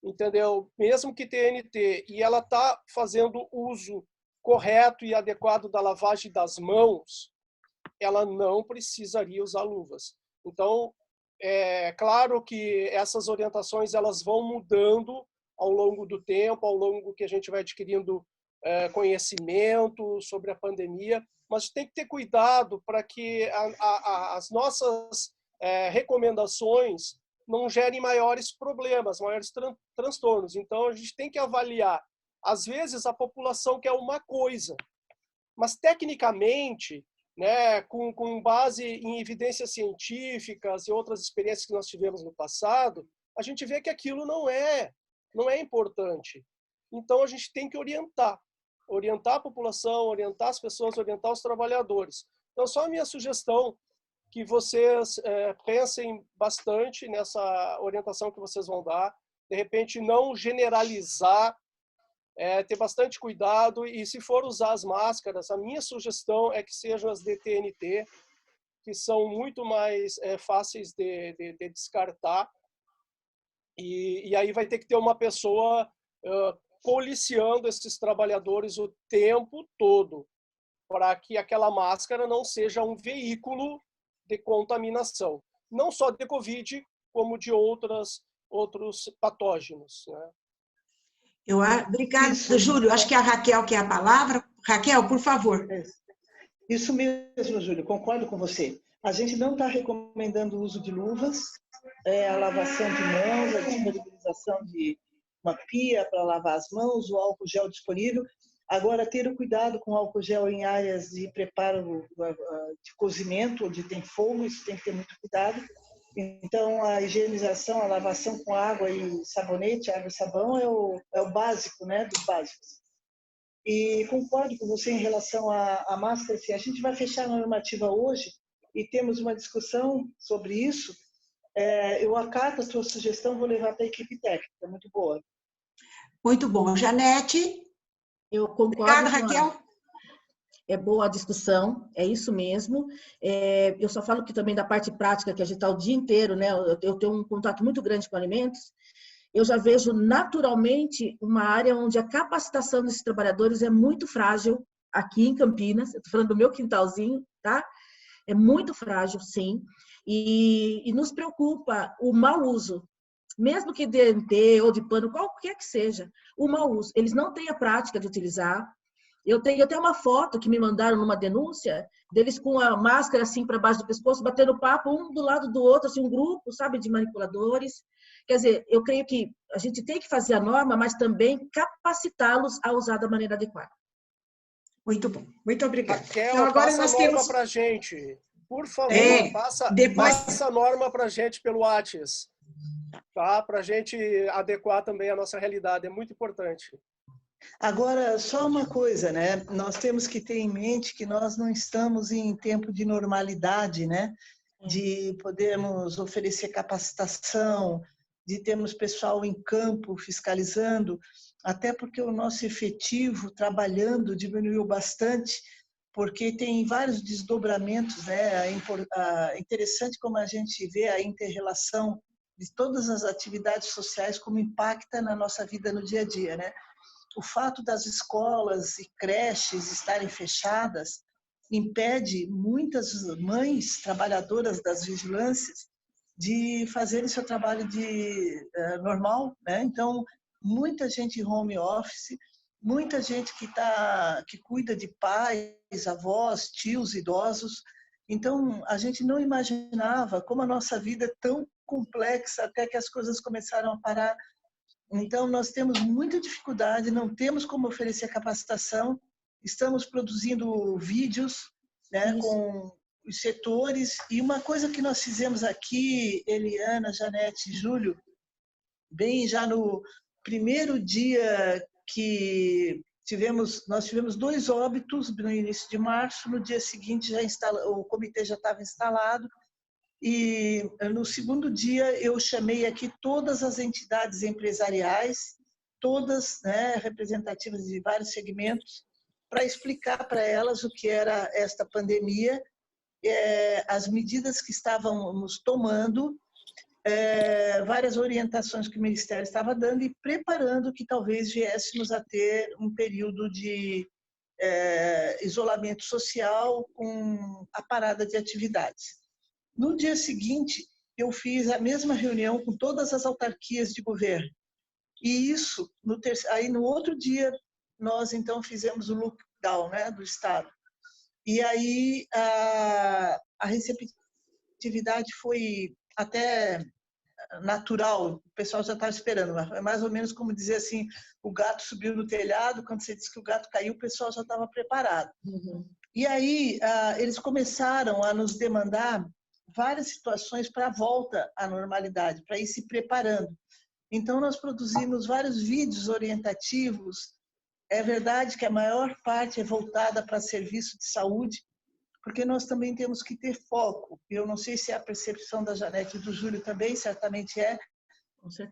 Speaker 3: entendeu? Mesmo que TNT, e ela está fazendo uso correto e adequado da lavagem das mãos, ela não precisaria usar luvas. Então, é claro que essas orientações elas vão mudando ao longo do tempo, ao longo que a gente vai adquirindo conhecimento sobre a pandemia, mas tem que ter cuidado para que as nossas recomendações não gerem maiores problemas, maiores transtornos. Então, a gente tem que avaliar. Às vezes, a população quer uma coisa, mas, tecnicamente, né, com base em evidências científicas e outras experiências que nós tivemos no passado, a gente vê que aquilo não é importante. Então, a gente tem que orientar a população, orientar as pessoas, orientar os trabalhadores. Então, só a minha sugestão que vocês pensem bastante nessa orientação que vocês vão dar, de repente não generalizar, ter bastante cuidado, e se for usar as máscaras, a minha sugestão é que sejam as de TNT, que são muito mais fáceis de descartar, e aí vai ter que ter uma pessoa policiando esses trabalhadores o tempo todo, para que aquela máscara não seja um veículo de contaminação, não só de Covid, como de outros patógenos, né?
Speaker 1: Obrigada, Júlio. Acho que a Raquel quer a palavra. Raquel, por favor.
Speaker 6: Isso mesmo, Júlio, concordo com você. A gente não está recomendando o uso de luvas, a lavação de mãos, a disponibilização de uma pia para lavar as mãos, o álcool gel disponível. Agora, ter o cuidado com o álcool gel em áreas de preparo de cozimento, onde tem fogo, isso tem que ter muito cuidado. Então, a higienização, a lavação com água e sabonete, água e sabão, é o básico, né, dos básicos. E concordo com você em relação à máscara. Se a gente vai fechar a normativa hoje e temos uma discussão sobre isso, eu acato a sua sugestão, vou levar para a equipe técnica, muito boa.
Speaker 1: Muito bom. Janete?
Speaker 5: Eu concordo.
Speaker 1: Obrigada, Raquel.
Speaker 5: É boa a discussão, é isso mesmo. Eu só falo que também da parte prática, que a gente está o dia inteiro, né? Eu tenho um contato muito grande com alimentos. Eu já vejo naturalmente uma área onde a capacitação desses trabalhadores é muito frágil, aqui em Campinas. Eu estou falando do meu quintalzinho, tá? É muito frágil, sim. E nos preocupa o mau uso. Mesmo que de DNT ou de pano, qualquer que seja, o mau uso. Eles não têm a prática de utilizar. Eu tenho até uma foto que me mandaram numa denúncia, deles com a máscara assim para baixo do pescoço, batendo papo um do lado do outro, assim, um grupo, sabe, de manipuladores. Quer dizer, eu creio que a gente tem que fazer a norma, mas também capacitá-los a usar da maneira adequada.
Speaker 1: Muito bom, muito obrigada.
Speaker 3: Raquel, então, agora nós temos para a gente. Por favor, passa a norma para a gente pelo WhatsApp, tá? Para a gente adequar também a nossa realidade, é muito importante.
Speaker 6: Agora, só uma coisa, né? Nós temos que ter em mente que nós não estamos em tempo de normalidade, né? De podermos oferecer capacitação, de termos pessoal em campo fiscalizando, até porque o nosso efetivo trabalhando diminuiu bastante, porque tem vários desdobramentos, né? Interessante como a gente vê a inter-relação de todas as atividades sociais, como impacta na nossa vida no dia a dia, né? O fato das escolas e creches estarem fechadas impede muitas mães trabalhadoras das vigilâncias de fazerem seu trabalho normal, né? Então, muita gente em home office, muita gente que cuida de pais, avós, tios, idosos. Então, a gente não imaginava como a nossa vida é tão complexa até que as coisas começaram a parar. Então, nós temos muita dificuldade, não temos como oferecer capacitação, estamos produzindo vídeos, né, com os setores, e uma coisa que nós fizemos aqui, Eliana, Janete e Júlio, bem já no primeiro dia que nós tivemos 2 óbitos no início de março, no dia seguinte o comitê já estava instalado, e no segundo dia eu chamei aqui todas as entidades empresariais, todas, né, representativas de vários segmentos, para explicar para elas o que era esta pandemia, as medidas que estávamos tomando, várias orientações que o Ministério estava dando e preparando que talvez viéssemos a ter um período de isolamento social com a parada de atividades. No dia seguinte, eu fiz a mesma reunião com todas as autarquias de governo. E isso, aí no outro dia, nós então fizemos o lockdown, né, do Estado. E aí a receptividade foi até natural, o pessoal já estava esperando. É mais ou menos como dizer assim, o gato subiu no telhado, quando você disse que o gato caiu, o pessoal já estava preparado. E aí eles começaram a nos demandar várias situações para a volta à normalidade, para ir se preparando. Então, nós produzimos vários vídeos orientativos. É verdade que a maior parte é voltada para serviço de saúde, porque nós também temos que ter foco. Eu não sei se é a percepção da Janete e do Júlio também, certamente é,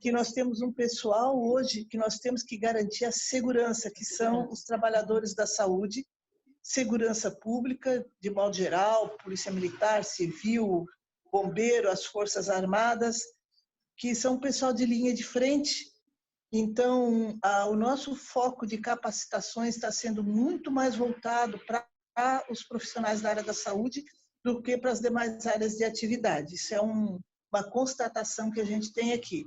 Speaker 6: que nós temos um pessoal hoje que nós temos que garantir a segurança, que são os trabalhadores da saúde, segurança pública, de modo geral, polícia militar, civil, bombeiro, as forças armadas, que são o pessoal de linha de frente. Então, o nosso foco de capacitações está sendo muito mais voltado para os profissionais da área da saúde do que para as demais áreas de atividade. Isso é uma constatação que a gente tem aqui.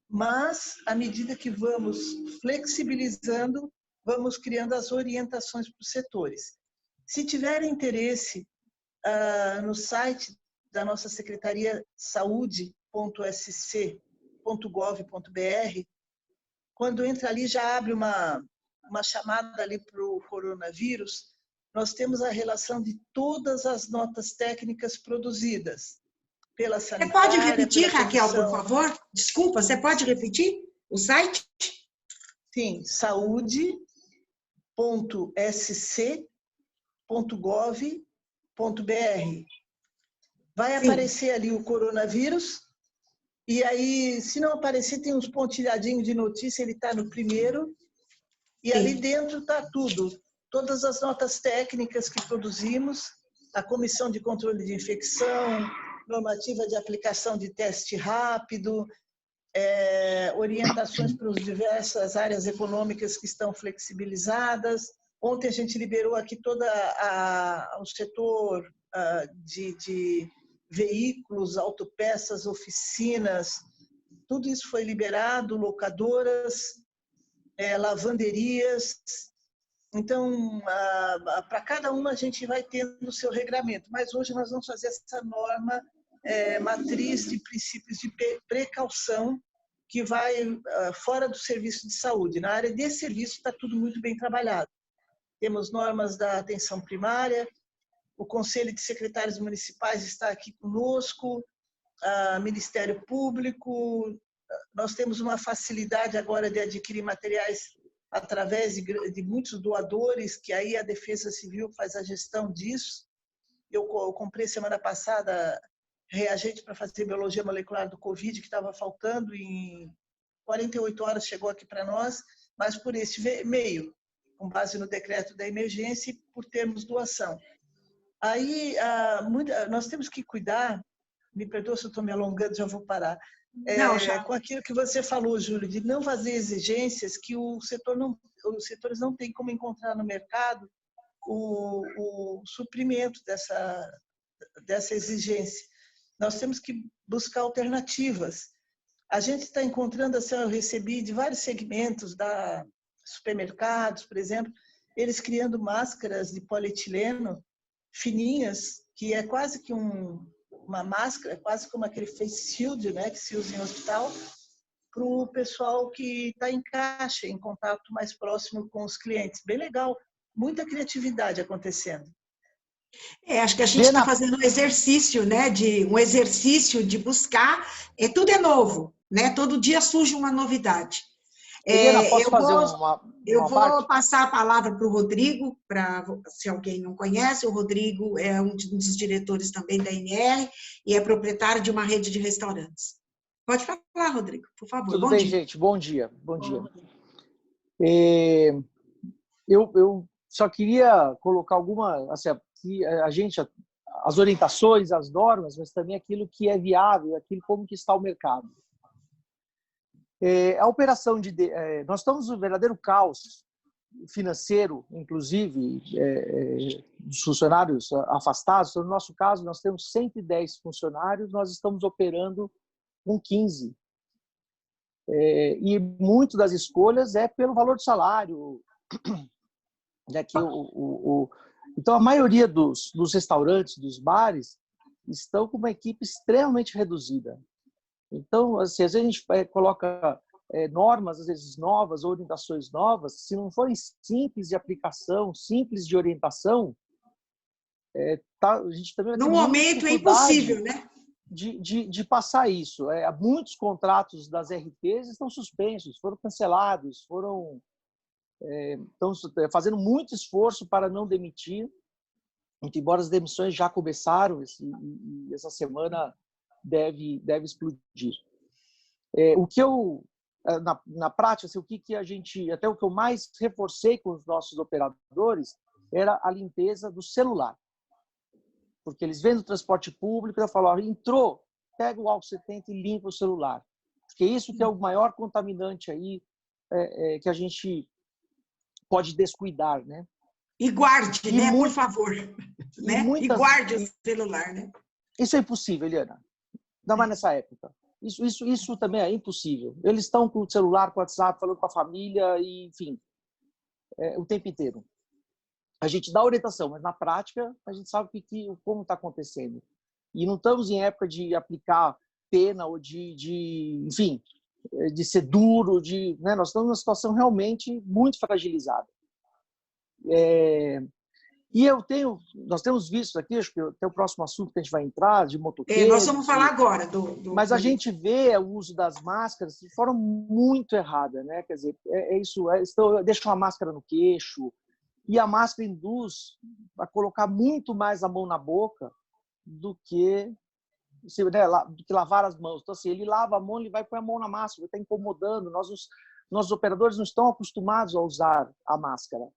Speaker 6: Mas, à medida que vamos flexibilizando, vamos criando as orientações para os setores. Se tiverem interesse, no site da nossa Secretaria saude.sc.gov.br, quando entra ali já abre uma chamada ali para o coronavírus, nós temos a relação de todas as notas técnicas produzidas pela sanitária.
Speaker 1: Você pode repetir, Raquel, por favor? Desculpa, você pode repetir o site?
Speaker 6: Sim, saude.sc.gov.br. Vai aparecer ali o coronavírus, e aí, se não aparecer, tem uns pontilhadinhos de notícia, ele está no primeiro, e ali dentro está tudo, todas as notas técnicas que produzimos, a Comissão de Controle de Infecção, normativa de aplicação de teste rápido, orientações para as diversas áreas econômicas que estão flexibilizadas. Ontem a gente liberou aqui todo o setor de veículos, autopeças, oficinas, tudo isso foi liberado, locadoras, lavanderias. Então, para cada uma a gente vai tendo o seu regramento, mas hoje nós vamos fazer essa norma matriz de princípios de precaução que vai fora do serviço de saúde. Na área de serviço está tudo muito bem trabalhado. Temos normas da atenção primária, o Conselho de Secretários Municipais está aqui conosco, o Ministério Público. Nós temos uma facilidade agora de adquirir materiais através de muitos doadores, que aí a Defesa Civil faz a gestão disso. Eu comprei semana passada reagente para fazer biologia molecular do Covid, que estava faltando, em 48 horas chegou aqui para nós, mas por esse meio, com base no decreto da emergência e por termos doação. Aí, nós temos que cuidar, me perdoa se eu estou me alongando, já vou parar, com aquilo que você falou, Júlio, de não fazer exigências que os setores não têm como encontrar no mercado o suprimento dessa exigência. Nós temos que buscar alternativas. A gente está encontrando, assim, eu recebi de vários segmentos, supermercados, por exemplo, eles criando máscaras de polietileno fininhas, que é quase que uma máscara, quase como aquele face shield, né, que se usa em hospital, para o pessoal que está em caixa, em contato mais próximo com os clientes. Bem legal, muita criatividade acontecendo.
Speaker 1: Acho que a gente está fazendo um exercício, né? Um exercício de buscar. Tudo é novo, né? Todo dia surge uma novidade.
Speaker 7: Helena, posso fazer
Speaker 1: eu vou passar a palavra para o Rodrigo, se alguém não conhece. O Rodrigo é um dos diretores também da NR e é proprietário de uma rede de restaurantes. Pode falar, Rodrigo, por favor.
Speaker 7: Tudo bem, gente? Bom dia. Bom dia. Eu só queria colocar alguma, assim, as orientações, as normas, mas também aquilo que é viável, aquilo como que está o mercado. A operação nós estamos no verdadeiro caos financeiro, inclusive dos funcionários afastados. No nosso caso, nós temos 110 funcionários, nós estamos operando com 15. E muito das escolhas é pelo valor do salário. Então, a maioria dos restaurantes, dos bares, estão com uma equipe extremamente reduzida. Então, assim, às vezes a gente coloca normas, às vezes novas, orientações novas, se não forem simples de aplicação, simples de orientação, a gente também vai ter
Speaker 1: no momento é impossível, né?
Speaker 7: De passar isso. Muitos contratos das RTs estão suspensos, foram cancelados, estão fazendo muito esforço para não demitir, embora as demissões já começaram e essa semana deve explodir. O que eu, na prática, assim, o que eu mais reforcei com os nossos operadores era a limpeza do celular. Porque eles vêm do transporte público e falam, entrou, pega o álcool 70 e limpa o celular. Porque isso que é o maior contaminante aí que a gente pode descuidar, né?
Speaker 1: E guarde, né? Por favor. Né? E guarde o celular, né?
Speaker 7: Isso é impossível, Eliana. Ainda mais nessa época. Isso também é impossível. Eles estão com o celular, com o WhatsApp, falando com a família, e, enfim, o tempo inteiro. A gente dá orientação, mas na prática a gente sabe como está acontecendo. E não estamos em época de aplicar pena ou enfim, de ser duro, né? Nós estamos numa situação realmente muito fragilizada. E nós temos visto aqui, acho que até o próximo assunto que a gente vai entrar, de motoqueiros.
Speaker 1: Nós vamos falar agora
Speaker 7: Mas a gente vê o uso das máscaras de forma muito errada, né? Quer dizer, deixa uma máscara no queixo, e a máscara induz a colocar muito mais a mão na boca do que lavar as mãos. Então, assim, ele lava a mão, ele vai pôr a mão na máscara, vai estar incomodando. Nossos operadores não estão acostumados a usar a máscara.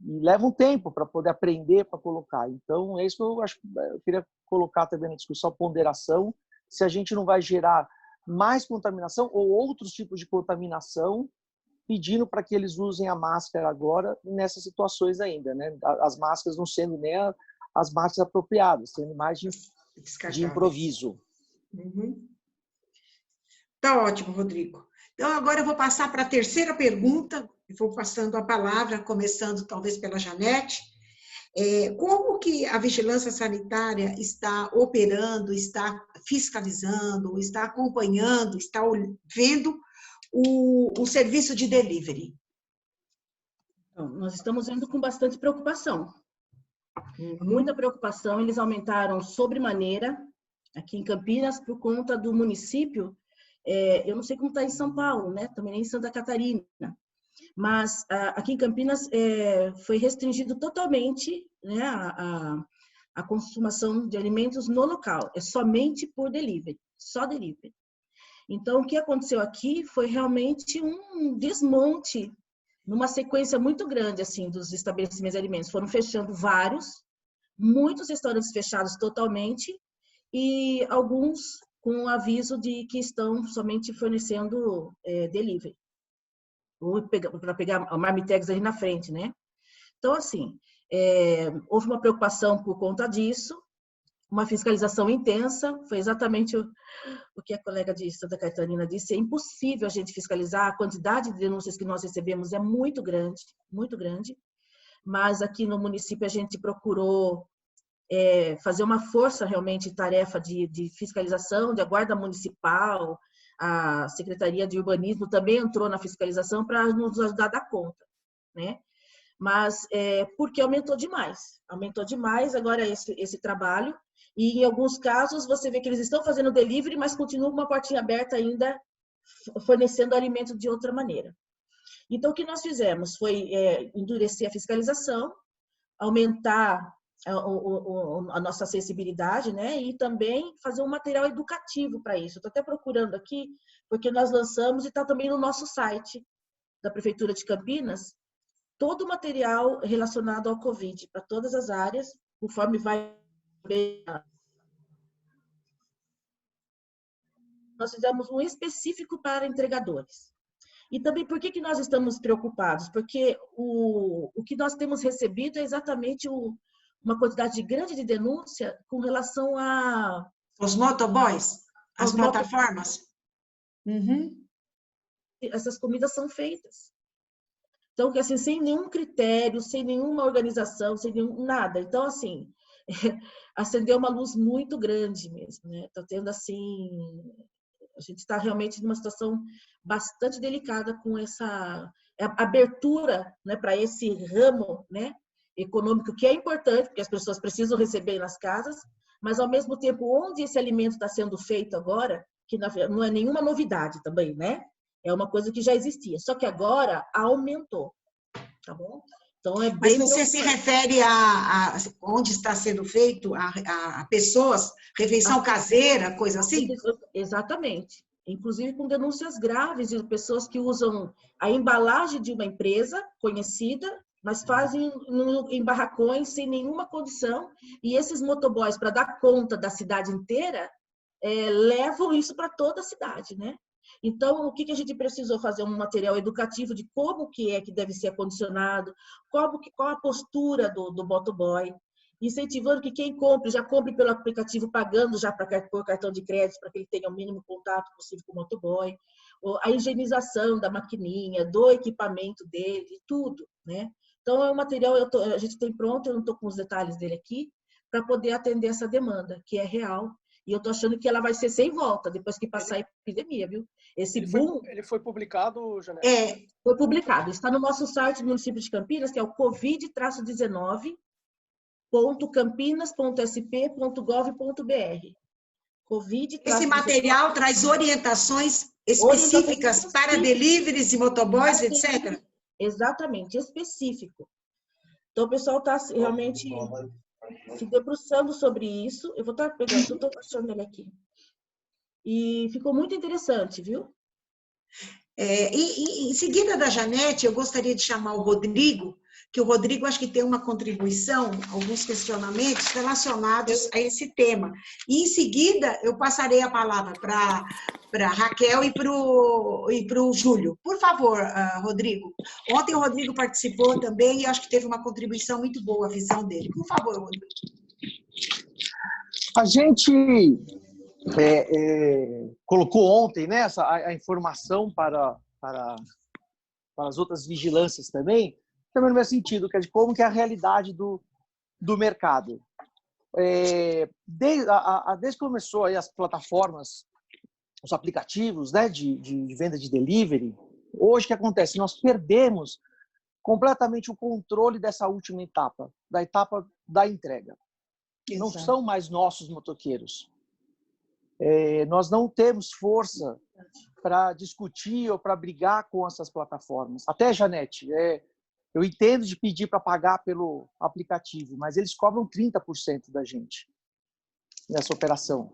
Speaker 7: E leva um tempo para poder aprender, para colocar. Então, é isso que eu queria colocar também na discussão, a ponderação, se a gente não vai gerar mais contaminação ou outros tipos de contaminação, pedindo para que eles usem a máscara agora nessas situações ainda, né? As máscaras não sendo nem as máscaras apropriadas, sendo mais de improviso.
Speaker 1: Uhum. Tá ótimo, Rodrigo. Então, agora eu vou passar para a terceira pergunta, vou passando a palavra, começando talvez pela Janete. Como que a vigilância sanitária está operando, está fiscalizando, está acompanhando, está vendo o serviço de delivery?
Speaker 5: Então, nós estamos vendo com bastante preocupação. Muita preocupação. Eles aumentaram sobremaneira aqui em Campinas por conta do município. Eu não sei como está em São Paulo, né? Também em Santa Catarina. Mas aqui em Campinas foi restringido totalmente, né, a consumação de alimentos no local. É somente por delivery, só delivery. Então, o que aconteceu aqui foi realmente um desmonte, numa sequência muito grande assim dos estabelecimentos de alimentos. Foram fechando vários, muitos restaurantes fechados totalmente e alguns com aviso de que estão somente fornecendo delivery. Ou para pegar marmitex ali na frente, né? Então, assim, houve uma preocupação por conta disso, uma fiscalização intensa, foi exatamente o que a colega de Santa Catarina disse, é impossível a gente fiscalizar, a quantidade de denúncias que nós recebemos é muito grande, mas aqui no município a gente procurou fazer uma força realmente, tarefa de fiscalização, de guarda municipal, a Secretaria de Urbanismo também entrou na fiscalização para nos ajudar a dar conta, né? Mas porque aumentou demais agora esse trabalho, e em alguns casos você vê que eles estão fazendo delivery, mas continua com uma portinha aberta ainda, fornecendo alimento de outra maneira. Então, o que nós fizemos foi endurecer a fiscalização, aumentar a nossa acessibilidade, né? E também fazer um material educativo para isso. Estou até procurando aqui, porque nós lançamos e está também no nosso site da Prefeitura de Campinas, todo o material relacionado ao Covid, para todas as áreas, conforme vai... Nós fizemos um específico para entregadores. E também, por que nós estamos preocupados? Porque o que nós temos recebido é exatamente uma quantidade grande de denúncia com relação a...
Speaker 1: Os motoboys, as plataformas.
Speaker 5: Uhum. Essas comidas são feitas. Então, assim, sem nenhum critério, sem nenhuma organização, sem nada. Então, assim, acendeu uma luz muito grande mesmo, né? Está tendo, assim... A gente está realmente numa situação bastante delicada com essa abertura, né, para esse ramo, né, econômico, que é importante, porque as pessoas precisam receber nas casas, mas, ao mesmo tempo, onde esse alimento está sendo feito agora, que não é nenhuma novidade também, né? É uma coisa que já existia, só que agora aumentou, tá bom? Então,
Speaker 1: mas você se refere a onde está sendo feito, a pessoas, refeição caseira, coisa assim?
Speaker 5: Exatamente. Inclusive com denúncias graves de pessoas que usam a embalagem de uma empresa conhecida, mas fazem em barracões sem nenhuma condição, e esses motoboys, para dar conta da cidade inteira, levam isso para toda a cidade, né? Então, o que a gente precisou fazer? Um material educativo de como que deve ser acondicionado, qual a postura do motoboy, incentivando que quem compre, já compre pelo aplicativo, pagando já por cartão de crédito, para que ele tenha o mínimo contato possível com o motoboy, a higienização da maquininha, do equipamento dele, tudo, né? Então, é um material, a gente tem pronto, eu não estou com os detalhes dele aqui, para poder atender essa demanda, que é real. E eu estou achando que ela vai ser sem volta, depois que passar a epidemia, viu?
Speaker 3: Ele foi publicado, Janete?
Speaker 5: Foi publicado. Está no nosso site do município de Campinas, que é o covid-19.campinas.sp.gov.br.
Speaker 1: Esse material traz orientações específicas para deliveries e motoboys, etc.?
Speaker 5: Exatamente, específico. Então, o pessoal está realmente se debruçando sobre isso. Eu vou estar pegando, eu estou achando ele aqui. E ficou muito interessante, viu?
Speaker 1: E em seguida da Janete, eu gostaria de chamar o Rodrigo, que o Rodrigo acho que tem uma contribuição, alguns questionamentos relacionados a esse tema. E em seguida, eu passarei a palavra para a Raquel e para o Júlio. Por favor, Rodrigo. Ontem o Rodrigo participou também e acho que teve uma contribuição muito boa, a visão dele. Por favor, Rodrigo.
Speaker 7: A gente colocou ontem, né, a informação para as outras vigilâncias também no mesmo sentido, que é de como que é a realidade do mercado. Desde que começou aí as plataformas, os aplicativos, né, de venda de delivery, hoje o que acontece? Nós perdemos completamente o controle dessa última etapa, da etapa da entrega. Exato. Não são mais nossos motoqueiros. nós não temos força para discutir ou para brigar com essas plataformas. Até, Janete, eu entendo de pedir para pagar pelo aplicativo, mas eles cobram 30% da gente nessa operação.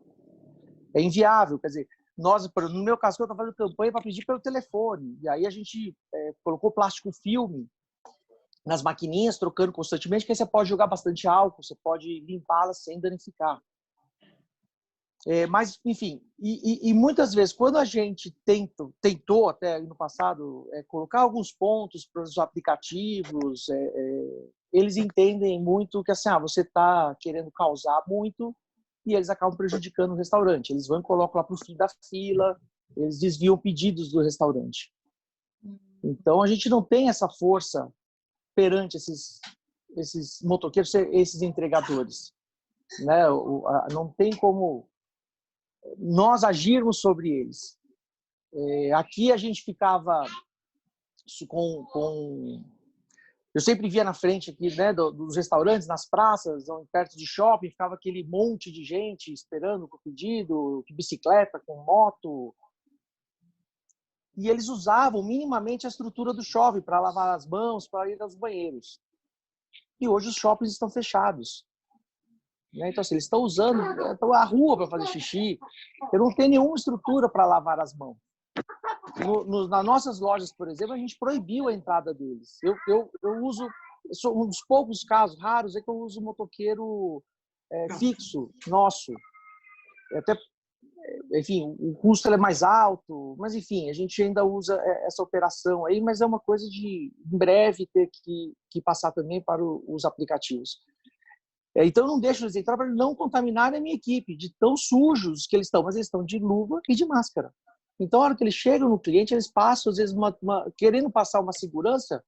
Speaker 7: É inviável, quer dizer, no meu caso, eu estou fazendo campanha para pedir pelo telefone, e aí a gente colocou plástico filme nas maquininhas, trocando constantemente, que aí você pode jogar bastante álcool, você pode limpá-las sem danificar. Mas, enfim, e muitas vezes, quando a gente tentou até no passado, colocar alguns pontos para os aplicativos, eles entendem muito que assim, você está querendo causar muito e eles acabam prejudicando o restaurante. Eles vão e colocam lá para o fim da fila, eles desviam pedidos do restaurante. Então, a gente não tem essa força perante esses motoqueiros, esses entregadores. Né? Não tem como nós agirmos sobre eles. Aqui a gente ficava eu sempre via na frente aqui, né, dos restaurantes, nas praças, perto de shopping, ficava aquele monte de gente esperando com o pedido, de bicicleta, com moto. E eles usavam minimamente a estrutura do shopping para lavar as mãos, para ir aos banheiros. E hoje os shoppings estão fechados. Então, assim, eles estão usando a rua para fazer xixi. Eu não tenho nenhuma estrutura para lavar as mãos. Nas nossas lojas, por exemplo, a gente proibiu a entrada deles. Eu uso, um dos poucos casos raros é que eu uso motoqueiro fixo, nosso. Até, enfim, o custo é mais alto, mas enfim, a gente ainda usa essa operação aí, mas é uma coisa de em breve ter que passar também para os aplicativos. Então, eu não deixo eles entrar para não contaminar a minha equipe, de tão sujos que eles estão, mas eles estão de luva e de máscara. Então, a hora que eles chegam no cliente, eles passam, às vezes, querendo passar uma segurança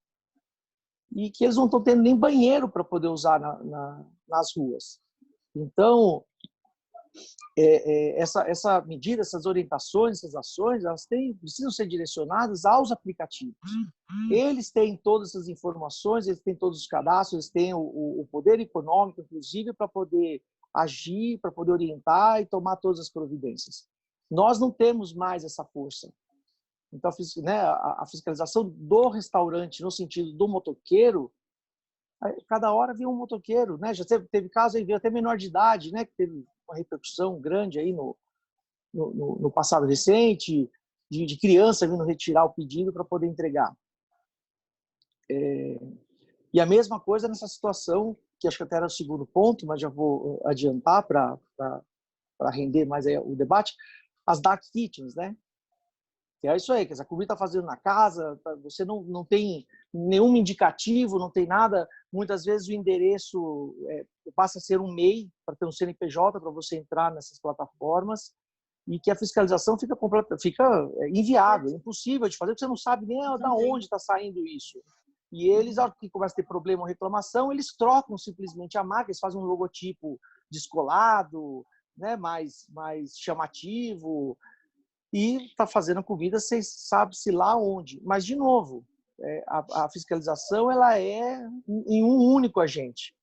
Speaker 7: e que eles não estão tendo nem banheiro para poder usar nas ruas. Então, essa medida, essas orientações, essas ações, elas precisam ser direcionadas aos aplicativos. Eles têm todas essas informações, eles têm todos os cadastros, eles têm o poder econômico, inclusive, para poder agir, para poder orientar e tomar todas as providências. Nós não temos mais essa força. Então, a fiscalização do restaurante, no sentido do motoqueiro, cada hora vem um motoqueiro, né? Já teve caso aí, veio até menor de idade, né? Que teve uma repercussão grande aí no passado recente, de criança vindo retirar o pedido para poder entregar. E a mesma coisa nessa situação, que acho que até era o segundo ponto, mas já vou adiantar para render mais aí o debate, as dark kitchens, né? Que é isso aí, que essa comida está fazendo na casa, você não tem nenhum indicativo, não tem nada. Muitas vezes o endereço passa a ser um MEI, para ter um CNPJ, para você entrar nessas plataformas, e que a fiscalização fica inviável, impossível de fazer, porque você não sabe nem de onde está saindo isso. E eles, ao que começa a ter problema ou reclamação, eles trocam simplesmente a marca, eles fazem um logotipo descolado, né, mais chamativo, e está fazendo a comida, você sabe-se lá onde. Mas, de novo, a fiscalização ela é em um único agente,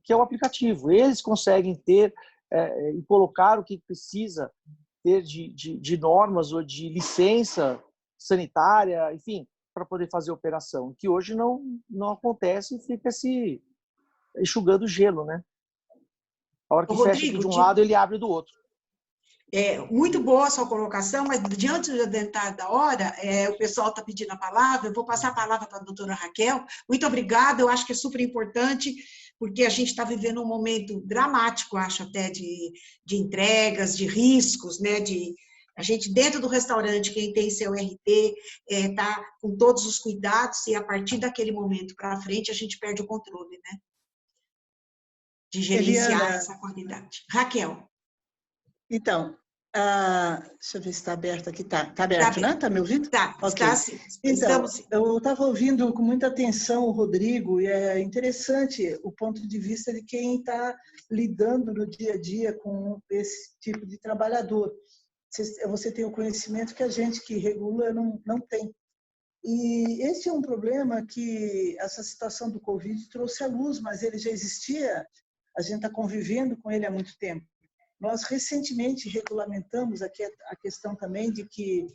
Speaker 7: que é o aplicativo. Eles conseguem ter e colocar o que precisa ter de normas ou de licença sanitária, enfim, para poder fazer a operação, que hoje não acontece e fica se enxugando gelo, né? A hora que fecha aqui de um lado, ele abre do outro.
Speaker 1: Muito boa a sua colocação, mas diante do adiantar da hora, o pessoal está pedindo a palavra, eu vou passar a palavra para a doutora Raquel. Muito obrigada, eu acho que é super importante, porque a gente está vivendo um momento dramático, acho até, de entregas, de riscos, né? A gente, dentro do restaurante, quem tem seu RT, está com todos os cuidados, e a partir daquele momento para frente, a gente perde o controle, né? De gerenciar Eliana, essa qualidade. Raquel.
Speaker 6: Então, deixa eu ver se está aberto aqui. Está aberto, né? Está me ouvindo?
Speaker 1: Tá, okay. Está sim.
Speaker 6: Então, eu estava ouvindo com muita atenção o Rodrigo, e é interessante o ponto de vista de quem está lidando no dia a dia com esse tipo de trabalhador. Você tem o conhecimento que a gente que regula não tem. E esse é um problema que essa situação do Covid trouxe à luz, mas ele já existia, a gente está convivendo com ele há muito tempo. Nós recentemente regulamentamos aqui a questão também de que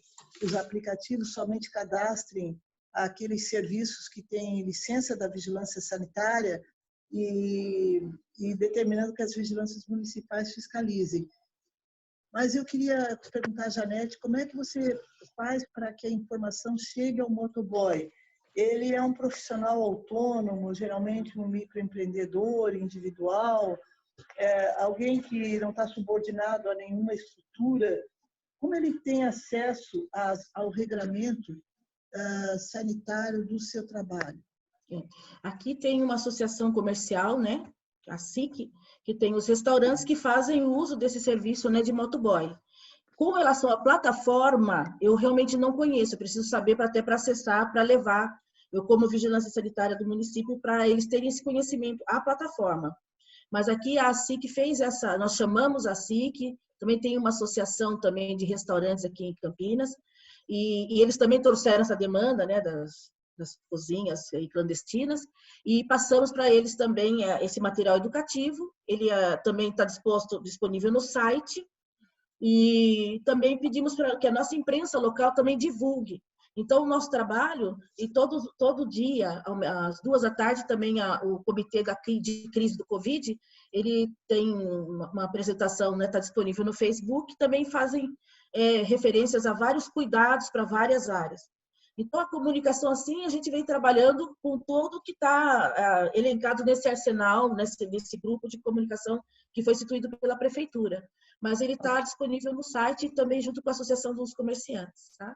Speaker 6: os aplicativos somente cadastrem aqueles serviços que têm licença da vigilância sanitária e determinando que as vigilâncias municipais fiscalizem. Mas eu queria perguntar, Janete, como é que você faz para que a informação chegue ao motoboy? Ele é um profissional autônomo, geralmente um microempreendedor individual, alguém que não está subordinado a nenhuma estrutura. Como ele tem acesso ao regramento sanitário do seu trabalho?
Speaker 5: Aqui tem uma associação comercial, né, a SIC, que tem os restaurantes que fazem uso desse serviço, né, de motoboy. Com relação à plataforma, eu realmente não conheço, eu preciso saber até para acessar, para levar, eu como vigilância sanitária do município, para eles terem esse conhecimento, a plataforma. Mas aqui a SIC fez essa, nós chamamos a SIC, também tem uma associação também de restaurantes aqui em Campinas, e eles também trouxeram essa demanda, né, das cozinhas clandestinas, e passamos para eles também esse material educativo. Ele também está disponível no site, e também pedimos para que a nossa imprensa local também divulgue. Então, o nosso trabalho, e todo dia, às 14h também, o Comitê de Crise do Covid, ele tem uma apresentação, né, está disponível no Facebook, também fazem referências a vários cuidados para várias áreas. Então, a comunicação, assim, a gente vem trabalhando com tudo que está elencado nesse arsenal, nesse grupo de comunicação que foi instituído pela Prefeitura. Mas ele está disponível no site e também junto com a Associação dos Comerciantes, tá?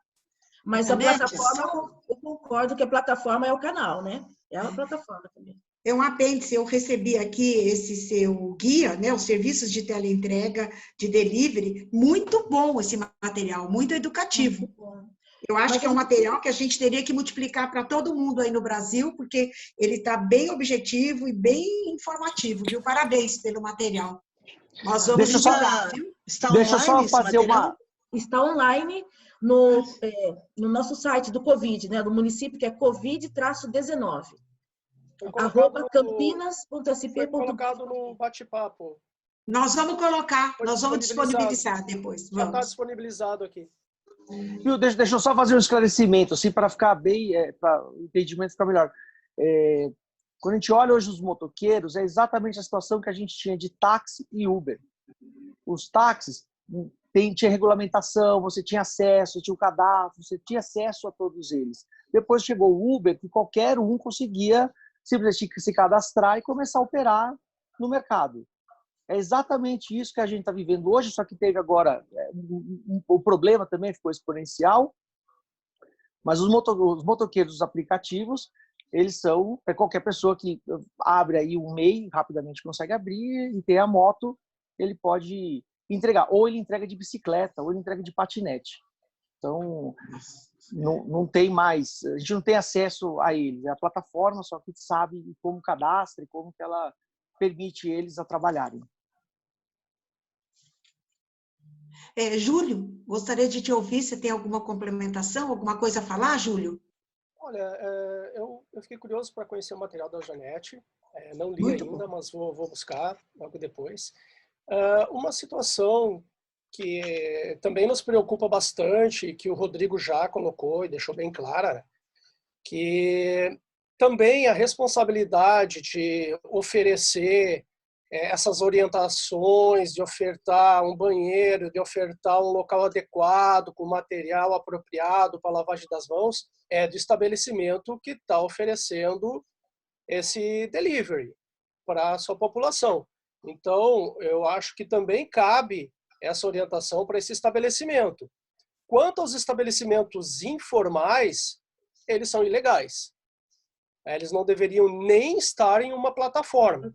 Speaker 5: Mas a plataforma, eu concordo que a plataforma é o canal, né? É a plataforma também.
Speaker 1: É um apêndice, eu recebi aqui esse seu guia, né, os serviços de teleentrega, de delivery, muito bom esse material, muito educativo. Muito bom. Eu acho que é um material que a gente teria que multiplicar para todo mundo aí no Brasil, porque ele está bem objetivo e bem informativo, viu? Parabéns pelo material. Nós vamos divulgar, viu?
Speaker 7: Deixa eu só fazer uma...
Speaker 5: Está online no nosso site do Covid, né, do município, que é covid-19. @campinas.sp.
Speaker 3: Foi colocado no bate-papo.
Speaker 1: Nós vamos colocar, nós vamos disponibilizar depois.
Speaker 3: Já está disponibilizado aqui.
Speaker 7: Viu, deixa eu só fazer um esclarecimento, assim, para ficar bem, para o entendimento ficar melhor. Quando a gente olha hoje os motoqueiros, é exatamente a situação que a gente tinha de táxi e Uber. Os táxis tinha regulamentação, você tinha acesso, tinha o cadastro, você tinha acesso a todos eles. Depois chegou o Uber, que qualquer um conseguia simplesmente se cadastrar e começar a operar no mercado. É exatamente isso que a gente está vivendo hoje, só que teve agora o problema também ficou exponencial, mas os motoqueiros dos aplicativos, eles são, qualquer pessoa que abre aí um MEI, rapidamente consegue abrir e ter a moto, ele pode entregar, ou ele entrega de bicicleta, ou ele entrega de patinete. Então, não tem mais, a gente não tem acesso a eles, é a plataforma só que sabe como cadastra e como que ela permite eles a trabalharem.
Speaker 1: Júlio, gostaria de te ouvir, você tem alguma complementação, alguma coisa a falar, Júlio?
Speaker 3: Olha, eu fiquei curioso para conhecer o material da Janete, não li
Speaker 1: Muito
Speaker 3: ainda,
Speaker 1: bom.
Speaker 3: mas vou buscar logo depois. Uma situação que também nos preocupa bastante, que o Rodrigo já colocou e deixou bem clara, que também a responsabilidade de oferecer essas orientações, de ofertar um banheiro, de ofertar um local adequado, com material apropriado para lavagem das mãos, é do estabelecimento que está oferecendo esse delivery para a sua população. Então, eu acho que também cabe essa orientação para esse estabelecimento. Quanto aos estabelecimentos informais, eles são ilegais. Eles não deveriam nem estar em uma plataforma.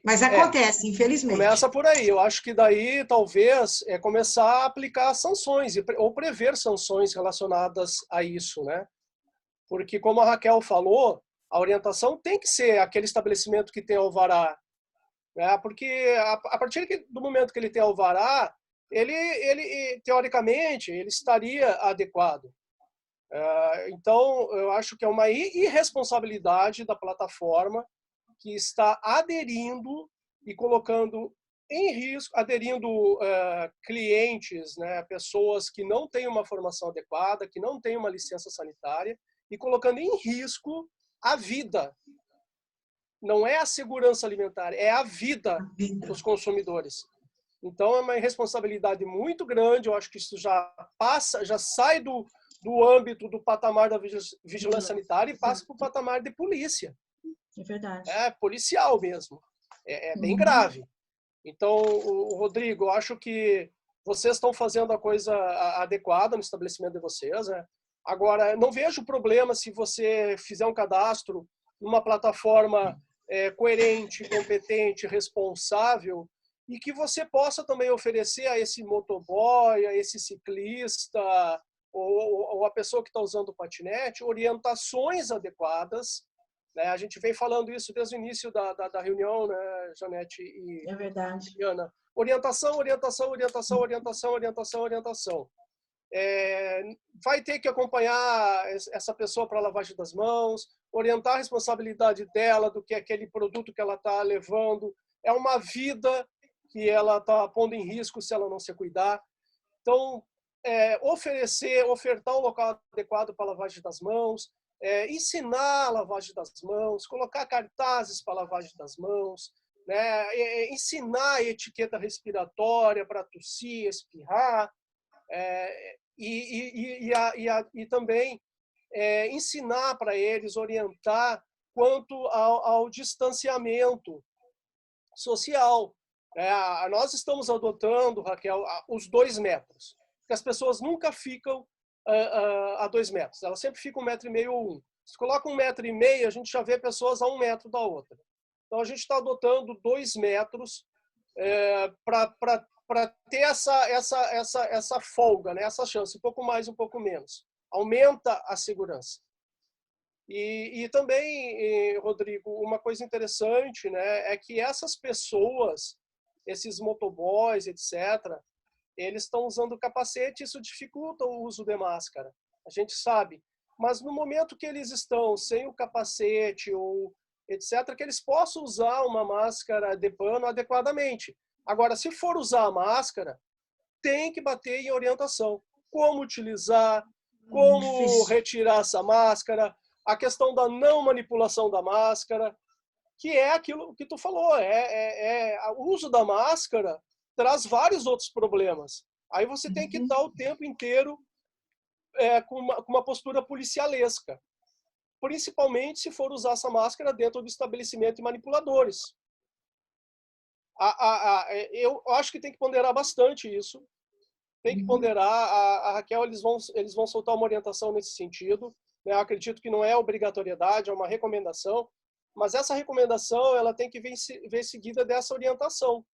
Speaker 1: Mas acontece, infelizmente.
Speaker 3: Começa por aí. Eu acho que daí, talvez, começar a aplicar sanções, ou prever sanções relacionadas a isso, né? Porque, como a Raquel falou, a orientação tem que ser aquele estabelecimento que tem alvará, né? Porque a partir do momento que ele tem alvará, ele teoricamente, ele estaria adequado. Então, eu acho que é uma irresponsabilidade da plataforma que está aderindo e colocando em risco, aderindo clientes, né, pessoas que não têm uma formação adequada, que não têm uma licença sanitária, e colocando em risco a vida. Não é a segurança alimentar, é a vida dos consumidores. Então, é uma responsabilidade muito grande. Eu acho que isso já sai do âmbito do patamar da vigilância sanitária e passa para o patamar de polícia.
Speaker 5: É verdade.
Speaker 3: É policial mesmo. É bem grave. Então, Rodrigo, eu acho que vocês estão fazendo a coisa adequada no estabelecimento de vocês, né? Agora, não vejo problema se você fizer um cadastro numa plataforma coerente, competente, responsável, e que você possa também oferecer a esse motoboy, a esse ciclista, ou a pessoa que está usando o patinete, orientações adequadas, né? A gente vem falando isso desde o início da reunião, né, Janete e
Speaker 5: É verdade.
Speaker 3: Ana. Orientação, orientação, orientação, orientação, orientação, orientação. Vai ter que acompanhar essa pessoa para a lavagem das mãos, orientar a responsabilidade dela do que é aquele produto que ela está levando. É uma vida que ela está pondo em risco se ela não se cuidar. Então, ofertar um local adequado para a lavagem das mãos, ensinar a lavagem das mãos, colocar cartazes para a lavagem das mãos, né? Ensinar a etiqueta respiratória para tossir, espirrar, e também ensinar para eles, orientar quanto ao distanciamento social. Nós estamos adotando, Raquel, os 2 metros, porque as pessoas nunca ficam a 2 metros, elas sempre ficam 1,5 metro ou 1. Se coloca 1,5 metro, a gente já vê pessoas a 1 metro da outra. Então, a gente está adotando 2 metros para ter essa folga, né? Essa chance, um pouco mais, um pouco menos. Aumenta a segurança. E também, Rodrigo, uma coisa interessante, né, é que essas pessoas, esses motoboys, etc., eles estão usando capacete, isso dificulta o uso de máscara. A gente sabe. Mas no momento que eles estão sem o capacete ou etc., que eles possam usar uma máscara de pano adequadamente. Agora, se for usar a máscara, tem que bater em orientação. Como utilizar, como retirar essa máscara, a questão da não manipulação da máscara, que é aquilo que tu falou. O uso da máscara traz vários outros problemas. Aí você tem que estar o tempo inteiro com uma postura policialesca. Principalmente se for usar essa máscara dentro do estabelecimento de manipuladores. Eu acho que tem que ponderar bastante isso. Tem que ponderar. A Raquel, eles vão soltar uma orientação nesse sentido. Eu acredito que não é obrigatoriedade, é uma recomendação. Mas essa recomendação ela tem que vir seguida dessa orientação.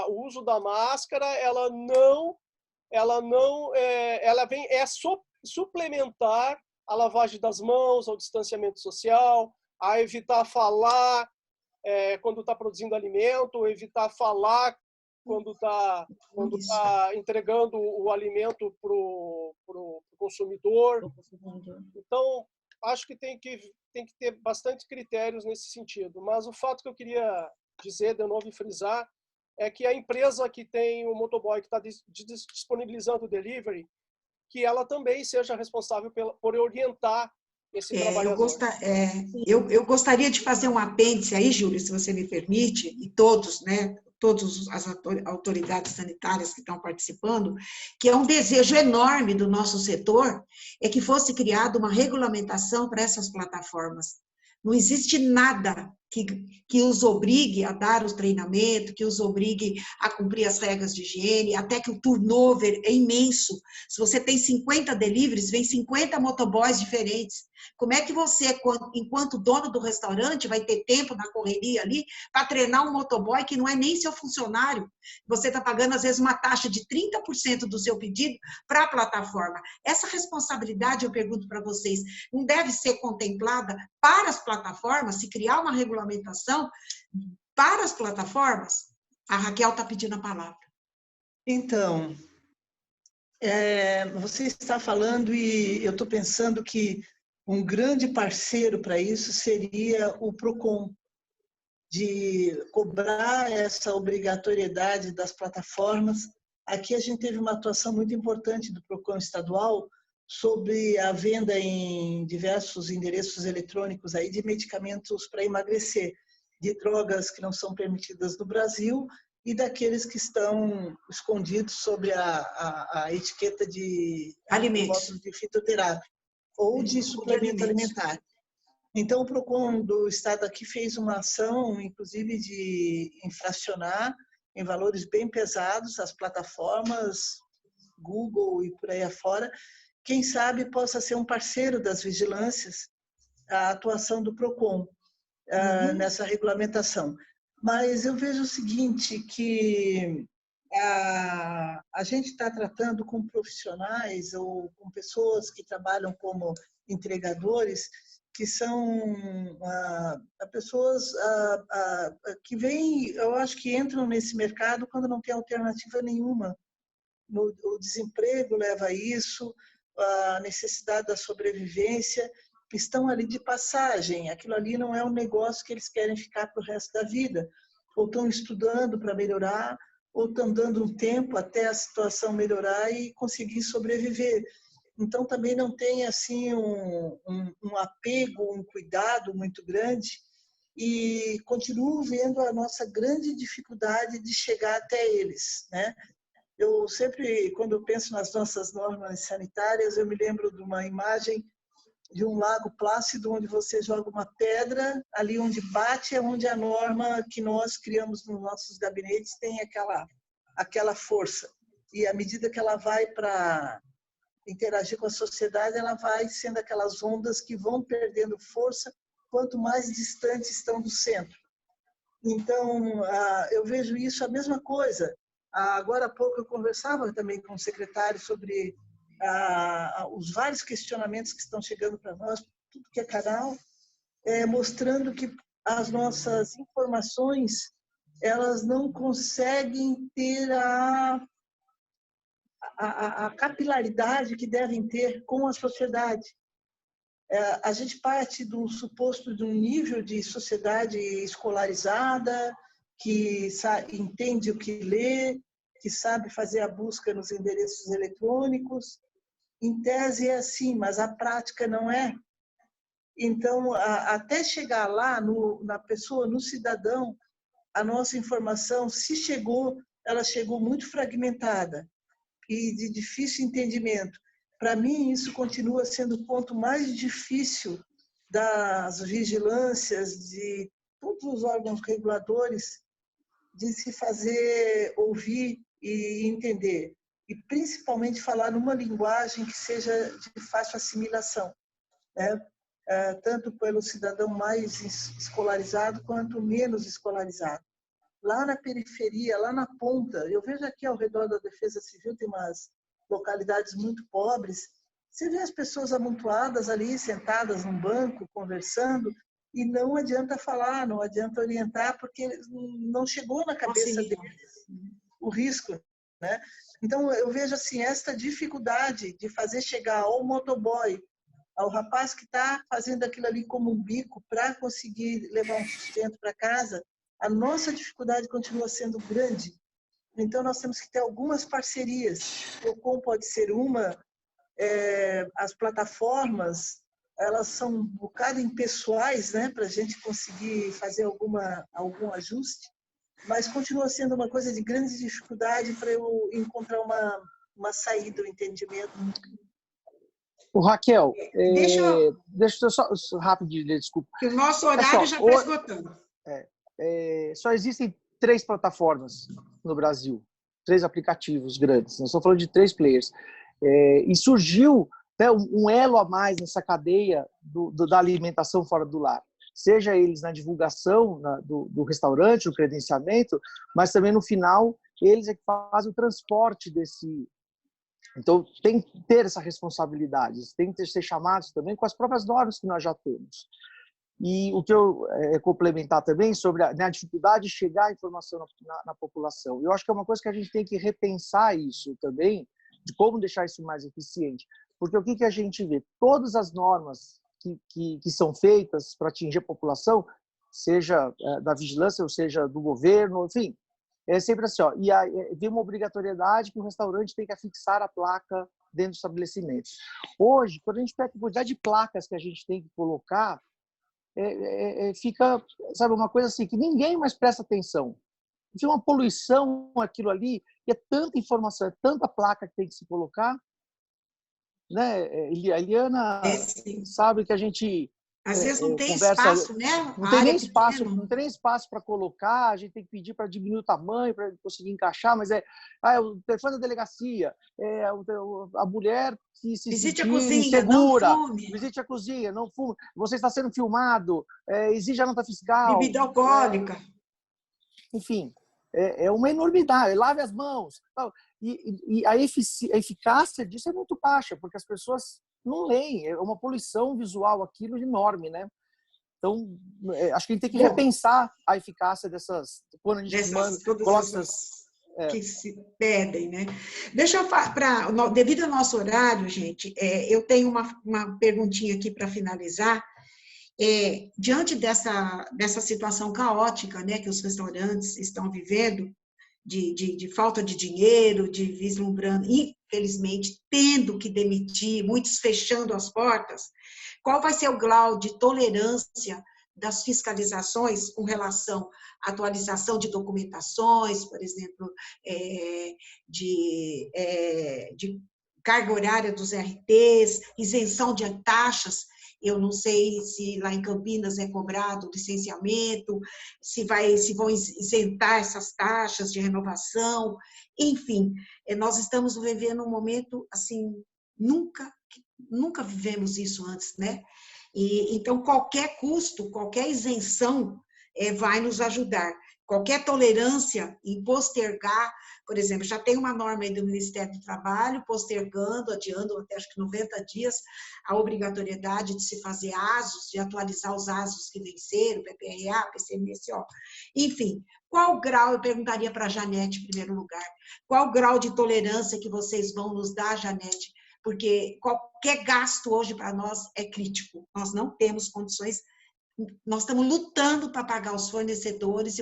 Speaker 3: O uso da máscara, ela vem suplementar a lavagem das mãos, ao distanciamento social, a evitar falar quando está produzindo alimento, evitar falar quando está entregando o alimento para o consumidor. Então, acho que tem que ter bastante critérios nesse sentido. Mas o fato que eu queria dizer, de novo, e frisar, é que a empresa que tem o motoboy, que está disponibilizando o delivery, que ela também seja responsável por orientar esse trabalhador.
Speaker 1: Eu gostaria de fazer um apêndice aí, Júlio, se você me permite, e todos, né, todas as autoridades sanitárias que estão participando, que é um desejo enorme do nosso setor, é que fosse criada uma regulamentação para essas plataformas. Não existe nada que os obrigue a dar o treinamento, que os obrigue a cumprir as regras de higiene, até que o turnover é imenso. Se você tem 50 deliveries, vem 50 motoboys diferentes. Como é que você, enquanto dono do restaurante, vai ter tempo na correria ali para treinar um motoboy que não é nem seu funcionário? Você está pagando, às vezes, uma taxa de 30% do seu pedido para a plataforma. Essa responsabilidade, eu pergunto para vocês, não deve ser contemplada para as plataformas, se criar uma regulamentação para as plataformas? A Raquel está pedindo a palavra.
Speaker 6: Então, você está falando e eu estou pensando que um grande parceiro para isso seria o PROCON. de cobrar essa obrigatoriedade das plataformas. Aqui a gente teve uma atuação muito importante do PROCON estadual sobre a venda em diversos endereços eletrônicos aí de medicamentos para emagrecer, de drogas que não são permitidas no Brasil e daqueles que estão escondidos sobre a etiqueta de
Speaker 1: alimentos,
Speaker 6: de fitoterápico ou de suplemento alimentar. Então, o PROCON do Estado aqui fez uma ação, inclusive, de infracionar em valores bem pesados as plataformas, Google e por aí afora. Quem sabe possa ser um parceiro das vigilâncias a atuação do PROCON nessa regulamentação. Mas eu vejo o seguinte, que a gente está tratando com profissionais ou com pessoas que trabalham como entregadores, que são pessoas que vêm, eu acho que entram nesse mercado quando não tem alternativa nenhuma. O desemprego leva a isso, a necessidade da sobrevivência, estão ali de passagem. Aquilo ali não é um negócio que eles querem ficar para o resto da vida. Ou estão estudando para melhorar, ou estão dando um tempo até a situação melhorar e conseguir sobreviver. Então, também não tem assim um apego, um cuidado muito grande, e continuo vendo a nossa grande dificuldade de chegar até eles, né? Eu sempre, quando eu penso nas nossas normas sanitárias, eu me lembro de uma imagem de um lago plácido onde você joga uma pedra, ali onde bate é onde a norma que nós criamos nos nossos gabinetes tem aquela força. E à medida que ela vai para interagir com a sociedade, ela vai sendo aquelas ondas que vão perdendo força quanto mais distantes estão do centro. Então, eu vejo isso a mesma coisa. Agora há pouco eu conversava também com o secretário sobre os vários questionamentos que estão chegando para nós, tudo que é canal, mostrando que as nossas informações elas não conseguem ter a capilaridade que devem ter com a sociedade. A gente parte do suposto de um nível de sociedade escolarizada, que entende o que lê, que sabe fazer a busca nos endereços eletrônicos. Em tese é assim, mas a prática não é. Então, até chegar lá na pessoa, no cidadão, a nossa informação, se chegou, ela chegou muito fragmentada e de difícil entendimento. Para mim, isso continua sendo o ponto mais difícil das vigilâncias, de todos os órgãos reguladores, de se fazer ouvir e entender. E, principalmente, falar numa linguagem que seja de fácil assimilação, né? Tanto pelo cidadão mais escolarizado quanto menos escolarizado. Lá na periferia, lá na ponta, eu vejo aqui ao redor da Defesa Civil, tem umas localidades muito pobres, você vê as pessoas amontoadas ali, sentadas num banco, conversando, e não adianta falar, não adianta orientar, porque não chegou na cabeça deles o risco, né? Então, eu vejo assim, esta dificuldade de fazer chegar ao motoboy, ao rapaz que está fazendo aquilo ali como um bico para conseguir levar um sustento para casa, a nossa dificuldade continua sendo grande. Então, nós temos que ter algumas parcerias. O PROCON pode ser uma, as plataformas, elas são um bocado impessoais, né, para a gente conseguir fazer algum ajuste, mas continua sendo uma coisa de grande dificuldade para eu encontrar uma saída, um entendimento.
Speaker 7: O Raquel, deixa eu só rapidinho, desculpa.
Speaker 1: Que o nosso horário já está esgotando.
Speaker 7: Só existem 3 plataformas no Brasil, 3 aplicativos grandes. Nós estamos falando de 3 players. E surgiu, né, um elo a mais nessa cadeia da alimentação fora do lar. Seja eles na divulgação do restaurante, no credenciamento, mas também no final, eles é que fazem o transporte desse. Então, tem que ter essa responsabilidade, tem que ser chamados também com as próprias normas que nós já temos. E o que eu complementar também sobre a dificuldade de chegar a informação na população. Eu acho que é uma coisa que a gente tem que repensar isso também, de como deixar isso mais eficiente. Porque o que a gente vê? Todas as normas que são feitas para atingir a população, seja da vigilância, ou seja do governo, enfim. É sempre assim, ó. E aí, tem uma obrigatoriedade que o restaurante tem que afixar a placa dentro do estabelecimento. Hoje, quando a gente pega a quantidade de placas que a gente tem que colocar, fica, sabe, uma coisa assim, que ninguém mais presta atenção. Tem uma poluição aquilo ali, e é tanta informação, é tanta placa que tem que se colocar, né? A Eliana sabe que a gente
Speaker 1: às vezes não tem
Speaker 7: conversa,
Speaker 1: espaço, né?
Speaker 7: Não tem nem espaço para colocar, a gente tem que pedir para diminuir o tamanho para conseguir encaixar, mas o telefone da delegacia, a mulher que se
Speaker 1: visite
Speaker 7: sentir
Speaker 1: a cozinha,
Speaker 7: insegura,
Speaker 1: não fume.
Speaker 7: visite a cozinha, não fume, você está sendo filmado, exige a nota fiscal.
Speaker 1: Bebida alcoólica.
Speaker 7: Enfim, é uma enormidade, lave as mãos. E a eficácia disso é muito baixa, porque as pessoas não leem, é uma poluição visual aquilo enorme, né? Então, acho que a gente tem que repensar a eficácia dessas, quando a gente coloca essas...
Speaker 1: que se pedem, né? Deixa eu devido ao nosso horário, gente, eu tenho uma perguntinha aqui para finalizar. Diante dessa situação caótica, né, que os restaurantes estão vivendo, de falta de dinheiro, de vislumbrando, infelizmente, tendo que demitir, muitos fechando as portas, qual vai ser o grau de tolerância das fiscalizações com relação à atualização de documentações, por exemplo, de carga horária dos RTs, isenção de taxas? Eu não sei se lá em Campinas é cobrado licenciamento, se vão isentar essas taxas de renovação, enfim, nós estamos vivendo um momento assim, nunca vivemos isso antes, né? Então, qualquer custo, qualquer isenção vai nos ajudar. Qualquer tolerância em postergar, por exemplo, já tem uma norma aí do Ministério do Trabalho, postergando, adiando até acho que 90 dias, a obrigatoriedade de se fazer ASOS, de atualizar os ASOS que venceram, PPRA, PCMSO, enfim. Qual grau, eu perguntaria para a Janete em primeiro lugar, qual grau de tolerância que vocês vão nos dar, Janete? Porque qualquer gasto hoje para nós é crítico, nós não temos condições. Nós estamos lutando para pagar os fornecedores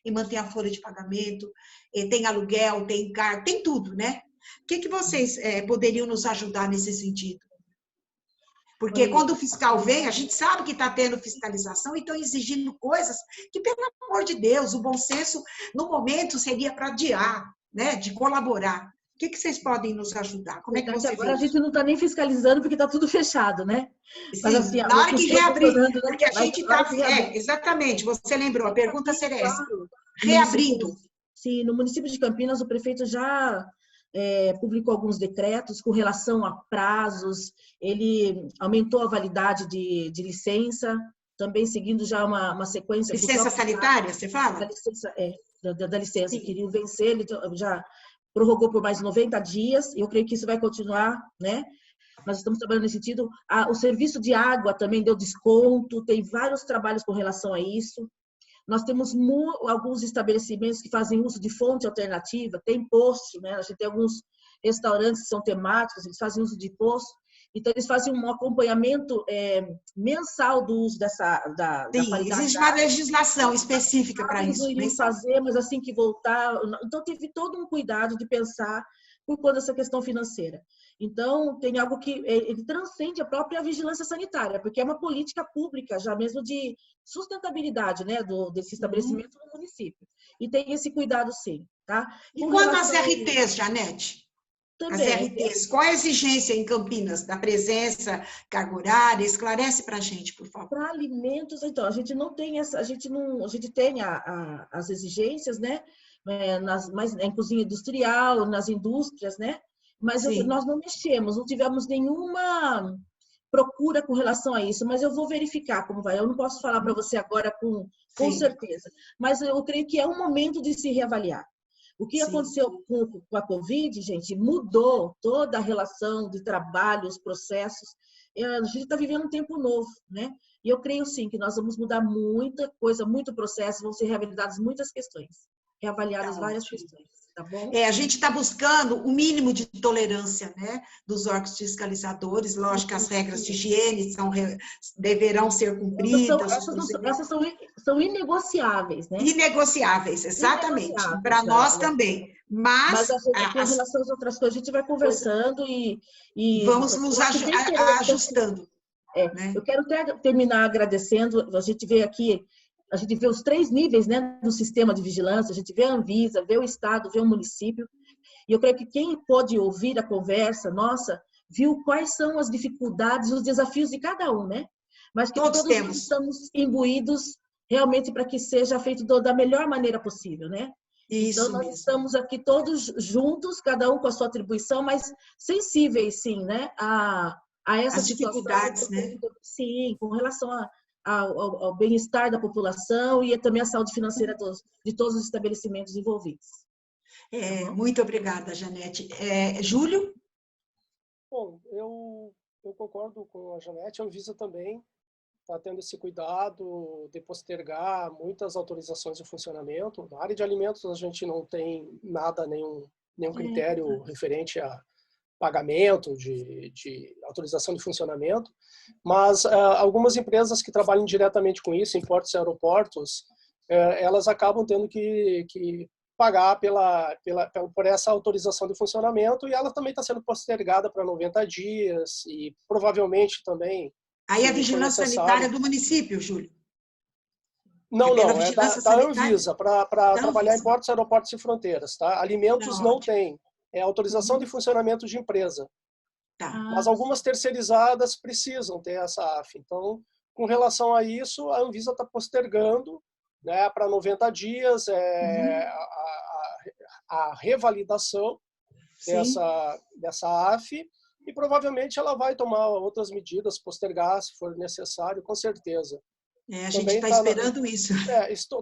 Speaker 1: e manter a folha de pagamento, tem aluguel, tem cargo, tem tudo, né? O que vocês poderiam nos ajudar nesse sentido? Porque quando o fiscal vem, a gente sabe que está tendo fiscalização e estão exigindo coisas que, pelo amor de Deus, o bom senso, no momento, seria para adiar, né? De colaborar. O que vocês podem nos ajudar? Como é que você
Speaker 5: agora a gente não está nem fiscalizando porque está tudo fechado, né?
Speaker 1: Sim,
Speaker 5: mas, assim,
Speaker 1: na hora que reabrir,
Speaker 5: né?
Speaker 1: porque a gente está... exatamente, você lembrou, a pergunta seria essa. Reabrindo.
Speaker 5: Sim, no município de Campinas, o prefeito já publicou alguns decretos com relação a prazos, ele aumentou a validade de licença, também seguindo já uma sequência...
Speaker 1: Licença sanitária, você fala?
Speaker 5: Da licença, da licença, queria vencer, ele já... prorrogou por mais 90 dias, e eu creio que isso vai continuar, né? Nós estamos trabalhando nesse sentido. O serviço de água também deu desconto, tem vários trabalhos com relação a isso. Nós temos alguns estabelecimentos que fazem uso de fonte alternativa, tem poço, né? A gente tem alguns restaurantes que são temáticos, eles fazem uso de poço, então eles fazem um acompanhamento mensal do uso da qualidade.
Speaker 1: Existe uma legislação específica para isso.
Speaker 5: Eles não iriam fazer, mas assim que voltar... Então, teve todo um cuidado de pensar por conta dessa questão financeira. Então, tem algo que ele transcende a própria vigilância sanitária, porque é uma política pública, já mesmo de sustentabilidade, né, desse estabelecimento no município. E tem esse cuidado, sim. Tá?
Speaker 1: E quanto às RTs, Janete? Também. As RTs, qual a exigência em Campinas da presença, carga horária? Esclarece para a gente, por favor.
Speaker 5: Para alimentos, então, a gente não tem a gente tem as exigências, né? Mas em cozinha industrial, nas indústrias, né? Mas nós não mexemos, não tivemos nenhuma procura com relação a isso, mas eu vou verificar como vai. Eu não posso falar para você agora com certeza, mas eu creio que é um momento de se reavaliar. O que aconteceu com a Covid, gente, mudou toda a relação de trabalho, os processos. A gente está vivendo um tempo novo, né? E eu creio, sim, que nós vamos mudar muita coisa, muito processo, vão ser reavaliadas muitas questões, reavaliadas várias questões. Tá bom?
Speaker 1: A gente está buscando o mínimo de tolerância, né, dos órgãos fiscalizadores. Lógico que as regras de higiene deverão ser cumpridas.
Speaker 5: Essas são inegociáveis, né?
Speaker 1: Inegociáveis, exatamente. Para nós também. Mas
Speaker 5: com relação às outras coisas, a gente vai conversando e
Speaker 1: vamos nos ajustando. Né?
Speaker 5: Eu quero até terminar agradecendo. A gente vê aqui, a gente vê os 3 níveis, né, do sistema de vigilância. A gente vê a Anvisa, vê o Estado, vê o município. E eu creio que quem pode ouvir a conversa nossa viu quais são as dificuldades, os desafios de cada um, né? Mas que todos nós estamos imbuídos realmente para que seja feito da melhor maneira possível, né?
Speaker 1: Isso
Speaker 5: então, nós
Speaker 1: mesmo.
Speaker 5: estamos aqui todos juntos, cada um com a sua atribuição, mas sensíveis, sim, né? A essas
Speaker 1: dificuldades, né?
Speaker 5: Sim, com relação ao bem-estar da população e também à saúde financeira de todos os estabelecimentos envolvidos.
Speaker 1: Muito obrigada, Janete. Júlio?
Speaker 3: Bom, eu concordo com a Janete, a Anvisa também está tendo esse cuidado de postergar muitas autorizações de funcionamento. Na área de alimentos, a gente não tem nada, nenhum critério referente a pagamento de autorização de funcionamento, mas algumas empresas que trabalham diretamente com isso, em portos e aeroportos, elas acabam tendo que pagar por essa autorização de funcionamento, e ela também está sendo postergada para 90 dias, e provavelmente também...
Speaker 1: Aí a vigilância sanitária do município, Júlio?
Speaker 3: Não, é da Anvisa, para trabalhar em portos, aeroportos e fronteiras. Tá? Alimentos não tem. É autorização de funcionamento de empresa.
Speaker 1: Tá.
Speaker 3: Mas algumas terceirizadas precisam ter essa AF. Então, com relação a isso, a Anvisa está postergando, né, para 90 dias a revalidação dessa AF, e provavelmente ela vai tomar outras medidas, postergar se for necessário, com certeza.
Speaker 1: A gente está esperando isso.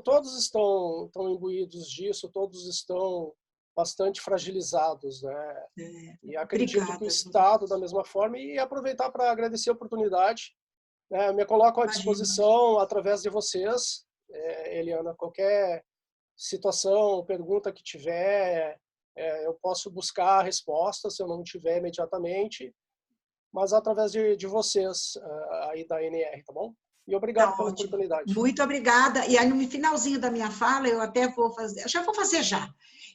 Speaker 3: Todos estão imbuídos disso, todos estão bastante fragilizados, né? E acredito que o Estado, da mesma forma, e aproveitar para agradecer a oportunidade, né? Me coloco à disposição através de vocês, Eliana, qualquer situação, pergunta que tiver, eu posso buscar a resposta se eu não tiver imediatamente, mas através de vocês aí da ANR, tá bom? E obrigado pela oportunidade.
Speaker 1: Muito obrigada. E aí, no finalzinho da minha fala, eu até vou fazer, já.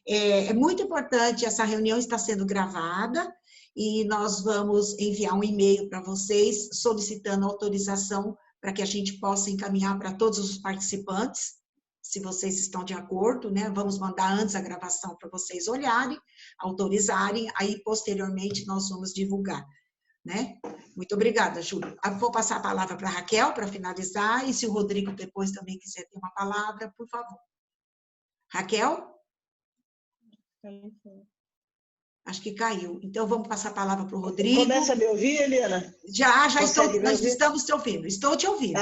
Speaker 1: É muito importante, essa reunião está sendo gravada e nós vamos enviar um e-mail para vocês solicitando autorização para que a gente possa encaminhar para todos os participantes, se vocês estão de acordo, né? Vamos mandar antes a gravação para vocês olharem, autorizarem, aí posteriormente nós vamos divulgar, né? Muito obrigada, Júlio. Eu vou passar a palavra para a Raquel para finalizar, e se o Rodrigo depois também quiser ter uma palavra, por favor. Raquel? Acho que caiu. Então, vamos passar a palavra para o Rodrigo.
Speaker 6: Começa a me ouvir, Eliana?
Speaker 1: Nós estamos te ouvindo. Estou te ouvindo.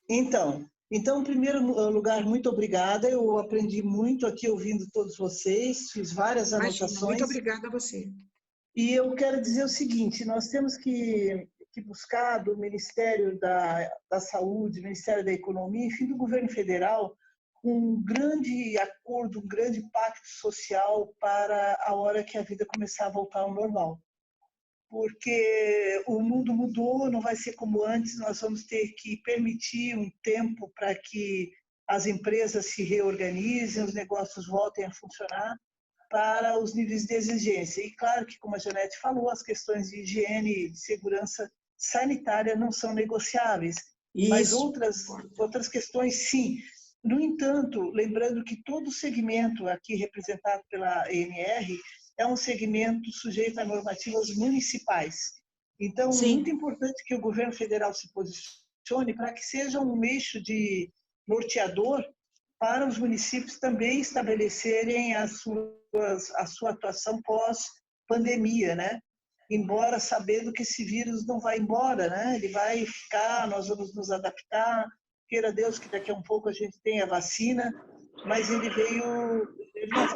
Speaker 6: Então, em primeiro lugar, muito obrigada. Eu aprendi muito aqui ouvindo todos vocês, fiz várias anotações.
Speaker 1: Muito obrigada a você.
Speaker 6: E eu quero dizer o seguinte, nós temos que buscar do Ministério da Saúde, Ministério da Economia, enfim, do governo federal, um grande acordo, um grande pacto social para a hora que a vida começar a voltar ao normal. Porque o mundo mudou, não vai ser como antes, nós vamos ter que permitir um tempo para que as empresas se reorganizem, os negócios voltem a funcionar para os níveis de exigência. E claro que, como a Janete falou, as questões de higiene e de segurança sanitária não são negociáveis, mas outras questões sim. No entanto, lembrando que todo o segmento aqui representado pela ANR é um segmento sujeito a normativas municipais. Então, muito importante que o governo federal se posicione para que seja um eixo de norteador para os municípios também estabelecerem a sua atuação pós-pandemia, né? Embora sabendo que esse vírus não vai embora, né? Ele vai ficar, nós vamos nos adaptar, queira Deus que daqui a um pouco a gente tenha vacina, mas ele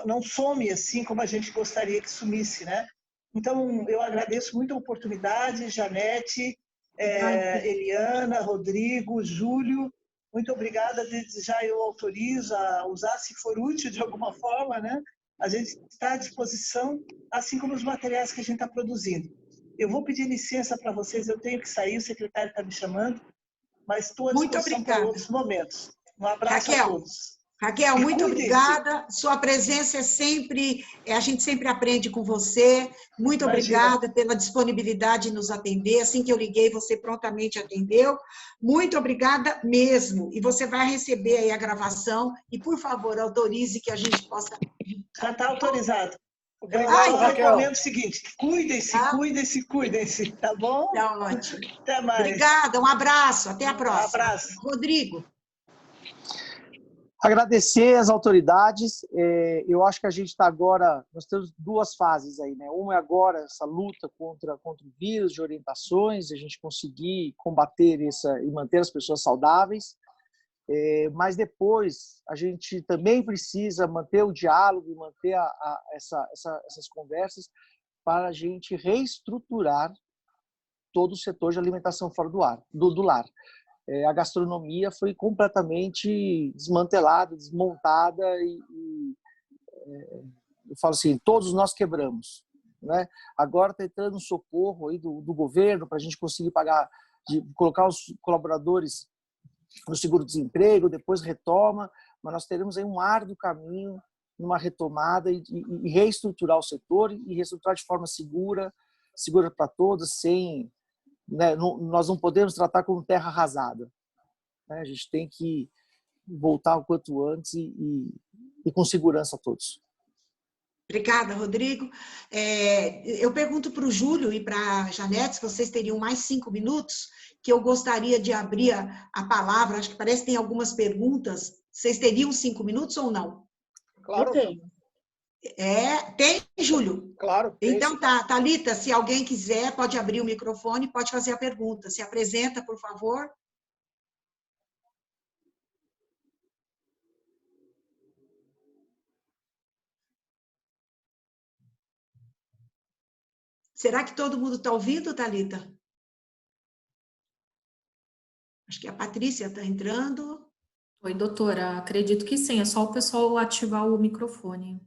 Speaker 6: não some assim como a gente gostaria que sumisse, né? Então, eu agradeço muito a oportunidade, Janete, Eliana, Rodrigo, Júlio, muito obrigada, desde já eu autorizo a usar, se for útil de alguma forma, né? a gente está à disposição, assim como os materiais que a gente está produzindo. Eu vou pedir licença para vocês, eu tenho que sair, o secretário está me chamando, mas estou à disposição para outros momentos. Um abraço a todos.
Speaker 1: Raquel, muito obrigada. Sua presença a gente sempre aprende com você. Muito obrigada pela disponibilidade de nos atender. Assim que eu liguei, você prontamente atendeu. Muito obrigada mesmo. E você vai receber aí a gravação. E, por favor, autorize que a gente possa...
Speaker 6: Já está autorizado.
Speaker 3: Obrigado, Raquel.
Speaker 6: Eu recomendo o seguinte, cuidem-se, tá bom?
Speaker 1: Tá ótimo.
Speaker 6: Até mais.
Speaker 1: Obrigada, um abraço. Até a próxima.
Speaker 6: Um abraço.
Speaker 1: Rodrigo.
Speaker 7: Agradecer às autoridades. Eu acho que a gente está agora, nós temos duas fases aí, né? Uma é agora essa luta contra o vírus, de orientações, a gente conseguir combater e manter as pessoas saudáveis. Mas depois a gente também precisa manter o diálogo e manter essas conversas para a gente reestruturar todo o setor de alimentação fora do lar. A gastronomia foi completamente desmantelada, desmontada eu falo assim, todos nós quebramos, né? Agora está entrando um socorro aí do governo para a gente conseguir colocar os colaboradores no seguro-desemprego, depois retoma, mas nós teremos aí um árduo caminho numa retomada e reestruturar o setor e reestruturar de forma segura para todos, sem... Né, nós não podemos tratar como terra arrasada. Né? A gente tem que voltar o quanto antes e com segurança a todos.
Speaker 1: Obrigada, Rodrigo. Eu pergunto para o Júlio e para a Janete, se vocês teriam mais 5 minutos, que eu gostaria de abrir a palavra. Acho que parece que tem algumas perguntas. Vocês teriam 5 minutos ou não?
Speaker 3: Claro.
Speaker 5: Eu tenho.
Speaker 1: Tem, Júlio?
Speaker 3: Claro.
Speaker 1: Então, Thalita, se alguém quiser, pode abrir o microfone e pode fazer a pergunta. Se apresenta, por favor. Será que todo mundo está ouvindo, Thalita? Acho que a Patrícia está entrando.
Speaker 4: Oi, doutora. Acredito que sim. É só o pessoal ativar o microfone.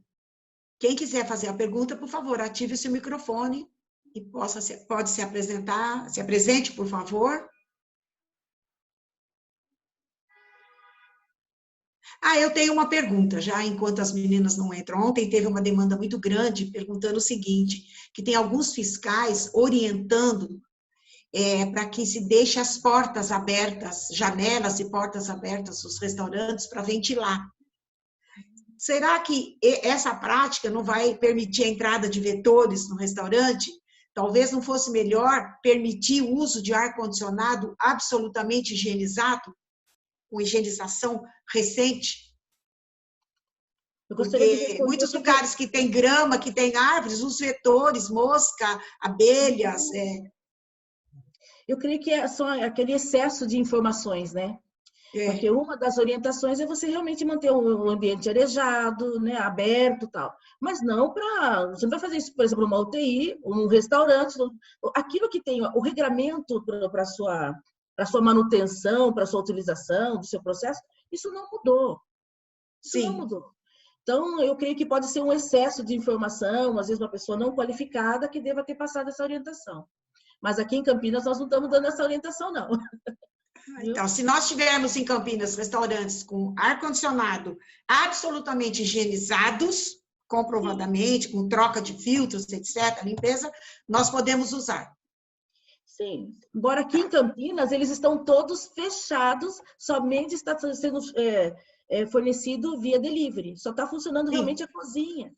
Speaker 1: Quem quiser fazer a pergunta, por favor, ative o seu microfone e pode se apresentar. Se apresente, por favor. Eu tenho uma pergunta, já enquanto as meninas não entram. Ontem teve uma demanda muito grande perguntando o seguinte, que tem alguns fiscais orientando para que se deixe as portas abertas, janelas e portas abertas dos restaurantes para ventilar. Será que essa prática não vai permitir a entrada de vetores no restaurante? Talvez não fosse melhor permitir o uso de ar-condicionado absolutamente higienizado, com higienização recente? Porque muitos lugares que tem grama, que tem árvores, os vetores, mosca, abelhas...
Speaker 5: Eu creio que é só aquele excesso de informações, né? Porque uma das orientações é você realmente manter o ambiente arejado, né, aberto e tal. Mas não você não vai fazer isso, por exemplo, numa UTI, ou num restaurante. Aquilo que tem o regramento para a sua manutenção, para a sua utilização, do seu processo, isso não mudou. Isso não mudou. Então, eu creio que pode ser um excesso de informação, às vezes uma pessoa não qualificada que deva ter passado essa orientação. Mas aqui em Campinas nós não estamos dando essa orientação, não.
Speaker 1: Então, se nós tivermos em Campinas restaurantes com ar-condicionado absolutamente higienizados, comprovadamente, com troca de filtros, etc., limpeza, nós podemos usar.
Speaker 5: Sim. Embora aqui em Campinas, eles estão todos fechados, somente está sendo fornecido via delivery. Só está funcionando realmente a cozinha.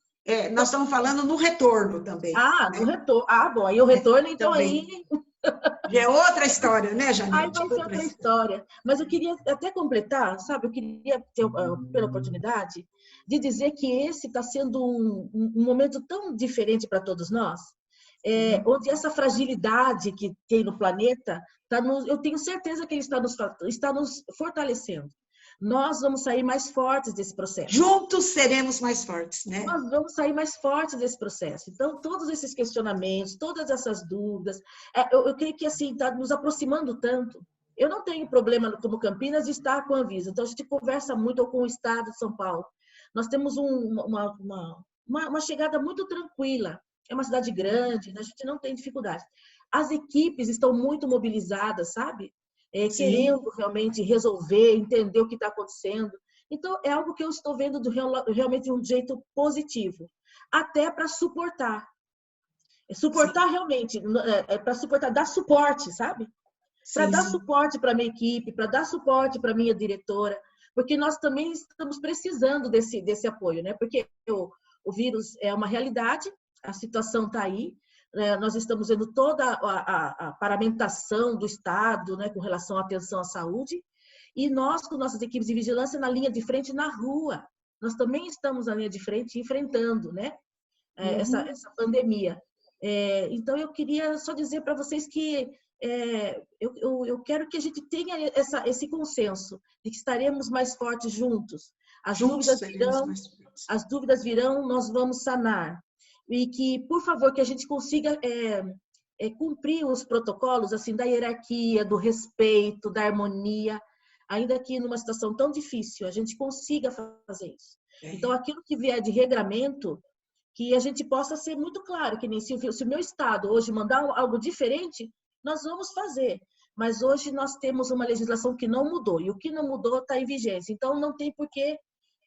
Speaker 1: Nós estamos falando no retorno também.
Speaker 5: No retorno. Bom, aí o retorno, então
Speaker 1: também.
Speaker 5: aí...
Speaker 1: É outra história, né, Janete?
Speaker 5: Aí vai ser outra história. Mas eu queria até completar, sabe? Eu queria ter pela oportunidade de dizer que esse está sendo um momento tão diferente para todos nós, onde essa fragilidade que tem no planeta, eu tenho certeza que ele está nos fortalecendo. Nós vamos sair mais fortes desse processo.
Speaker 1: Juntos seremos mais fortes, né?
Speaker 5: Nós vamos sair mais fortes desse processo. Então, todos esses questionamentos, todas essas dúvidas, eu creio que assim está nos aproximando tanto. Eu não tenho problema, como Campinas, de estar com a Anvisa. Então, a gente conversa muito com o Estado de São Paulo. Nós temos uma uma chegada muito tranquila. É uma cidade grande, a gente não tem dificuldade. As equipes estão muito mobilizadas, sabe? Querendo realmente resolver, entender o que está acontecendo. Então, é algo que eu estou vendo realmente de um jeito positivo. Até para suportar. Suportar realmente, para suportar, dar suporte, sabe? Para dar suporte para a minha equipe, para dar suporte para a minha diretora, porque nós também estamos precisando desse apoio, né? Porque o vírus é uma realidade, a situação está aí, nós estamos vendo toda a paramentação do Estado, né, com relação à atenção à saúde, e nós, com nossas equipes de vigilância, na linha de frente, na rua, nós também estamos na linha de frente enfrentando, né, essa pandemia. Então, eu queria só dizer para vocês que eu quero que a gente tenha esse consenso de que estaremos mais fortes juntos. As dúvidas virão, nós vamos sanar. E que, por favor, que a gente consiga cumprir os protocolos assim, da hierarquia, do respeito, da harmonia, ainda que numa situação tão difícil, a gente consiga fazer isso. Então, aquilo que vier de regramento, que a gente possa ser muito claro, que nem se o meu Estado hoje mandar algo diferente, nós vamos fazer. Mas hoje nós temos uma legislação que não mudou, e o que não mudou está em vigência. Então, não tem por que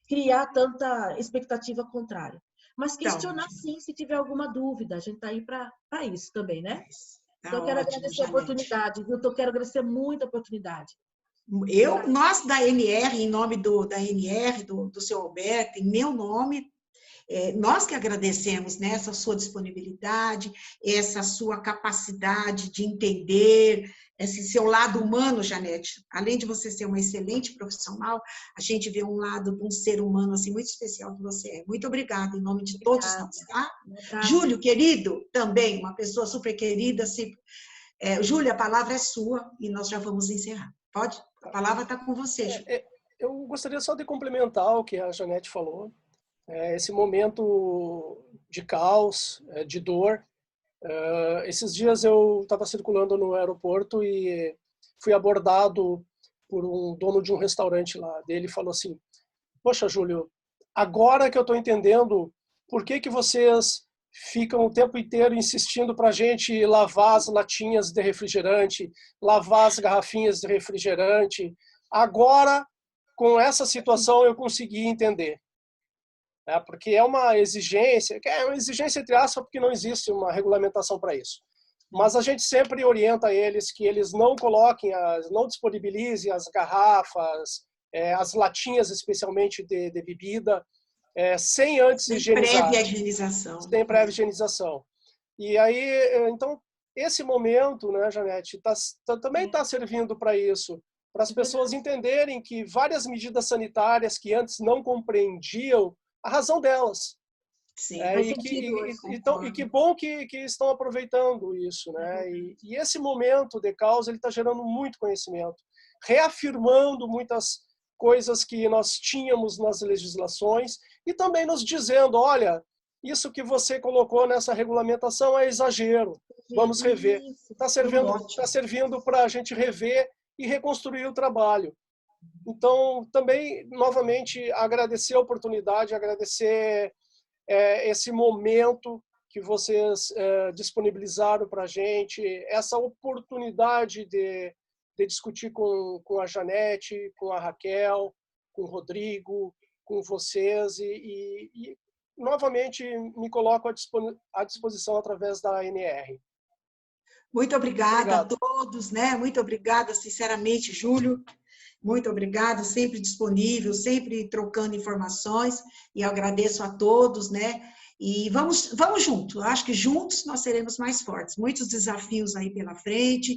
Speaker 5: criar tanta expectativa contrária. Mas questionar sim, se tiver alguma dúvida. A gente está aí para isso também, né? Então, eu quero agradecer a oportunidade, viu? Eu quero agradecer muito a oportunidade.
Speaker 1: Nós da NR, em nome da NR, do seu Alberto, em meu nome, nós que agradecemos, né, essa sua disponibilidade, essa sua capacidade de entender, esse seu lado humano, Janete. Além de você ser uma excelente profissional, a gente vê um lado de um ser humano assim, muito especial que você é. Muito obrigada, em nome de todos nós, tá? Júlio, querido, também, uma pessoa super querida. Júlio, a palavra é sua e nós já vamos encerrar. Pode? A palavra está com você, Júlio.
Speaker 3: Eu gostaria só de complementar o que a Janete falou. Esse momento de caos, de dor. Esses dias eu estava circulando no aeroporto e fui abordado por um dono de um restaurante lá. Ele falou assim: poxa, Júlio, agora que eu estou entendendo por que vocês ficam o tempo inteiro insistindo para a gente lavar as latinhas de refrigerante, lavar as garrafinhas de refrigerante. Agora, com essa situação, eu consegui entender. Porque é uma exigência entre aspas, porque não existe uma regulamentação para isso. Mas a gente sempre orienta eles que eles não coloquem, não disponibilizem as garrafas, as latinhas, especialmente de bebida, sem antes higienizar. Sem prévia higienização. E aí, então, esse momento, né, Janete, também está servindo para isso, para as pessoas entenderem que várias medidas sanitárias que antes não compreendiam a razão delas.
Speaker 5: Sim,
Speaker 3: e que bom que estão aproveitando isso, né? E esse momento de causa ele está gerando muito conhecimento, reafirmando muitas coisas que nós tínhamos nas legislações e também nos dizendo, olha, isso que você colocou nessa regulamentação é exagero, vamos rever. Está servindo para a gente rever e reconstruir o trabalho. Então, também, novamente, agradecer a oportunidade, agradecer esse momento que vocês disponibilizaram para a gente, essa oportunidade de discutir com a Janete, com a Raquel, com o Rodrigo, com vocês e novamente, me coloco à disposição através da ANR.
Speaker 1: Muito obrigada a todos, né? Muito obrigada, sinceramente, Júlio. Muito obrigada, sempre disponível, sempre trocando informações, e eu agradeço a todos, né? E vamos juntos, acho que juntos nós seremos mais fortes. Muitos desafios aí pela frente,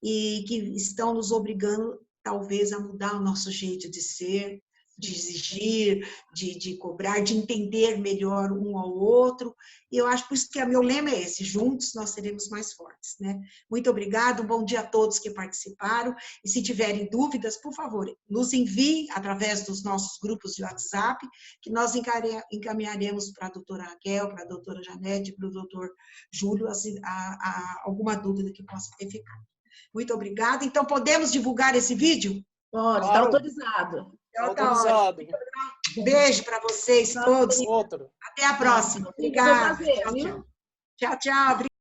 Speaker 1: e que estão nos obrigando, talvez, a mudar o nosso jeito de ser, de exigir, de cobrar, de entender melhor um ao outro. E eu acho por isso que o meu lema é esse: juntos nós seremos mais fortes, né? Muito obrigada, um bom dia a todos que participaram. E se tiverem dúvidas, por favor, nos enviem através dos nossos grupos de WhatsApp, que nós encaminharemos para a doutora Raquel, para a doutora Janete, para o doutor Júlio, alguma dúvida que possa ter ficado. Muito obrigada. Então, podemos divulgar esse vídeo?
Speaker 5: Pode, está autorizado.
Speaker 1: Então, tá
Speaker 3: Autorizado.
Speaker 1: ótimo. Beijo para vocês todos.
Speaker 3: Outro.
Speaker 1: Até a próxima.
Speaker 5: Foi um
Speaker 1: Obrigada.
Speaker 5: prazer,
Speaker 1: Tchau,
Speaker 5: viu?
Speaker 1: tchau. Tchau, tchau.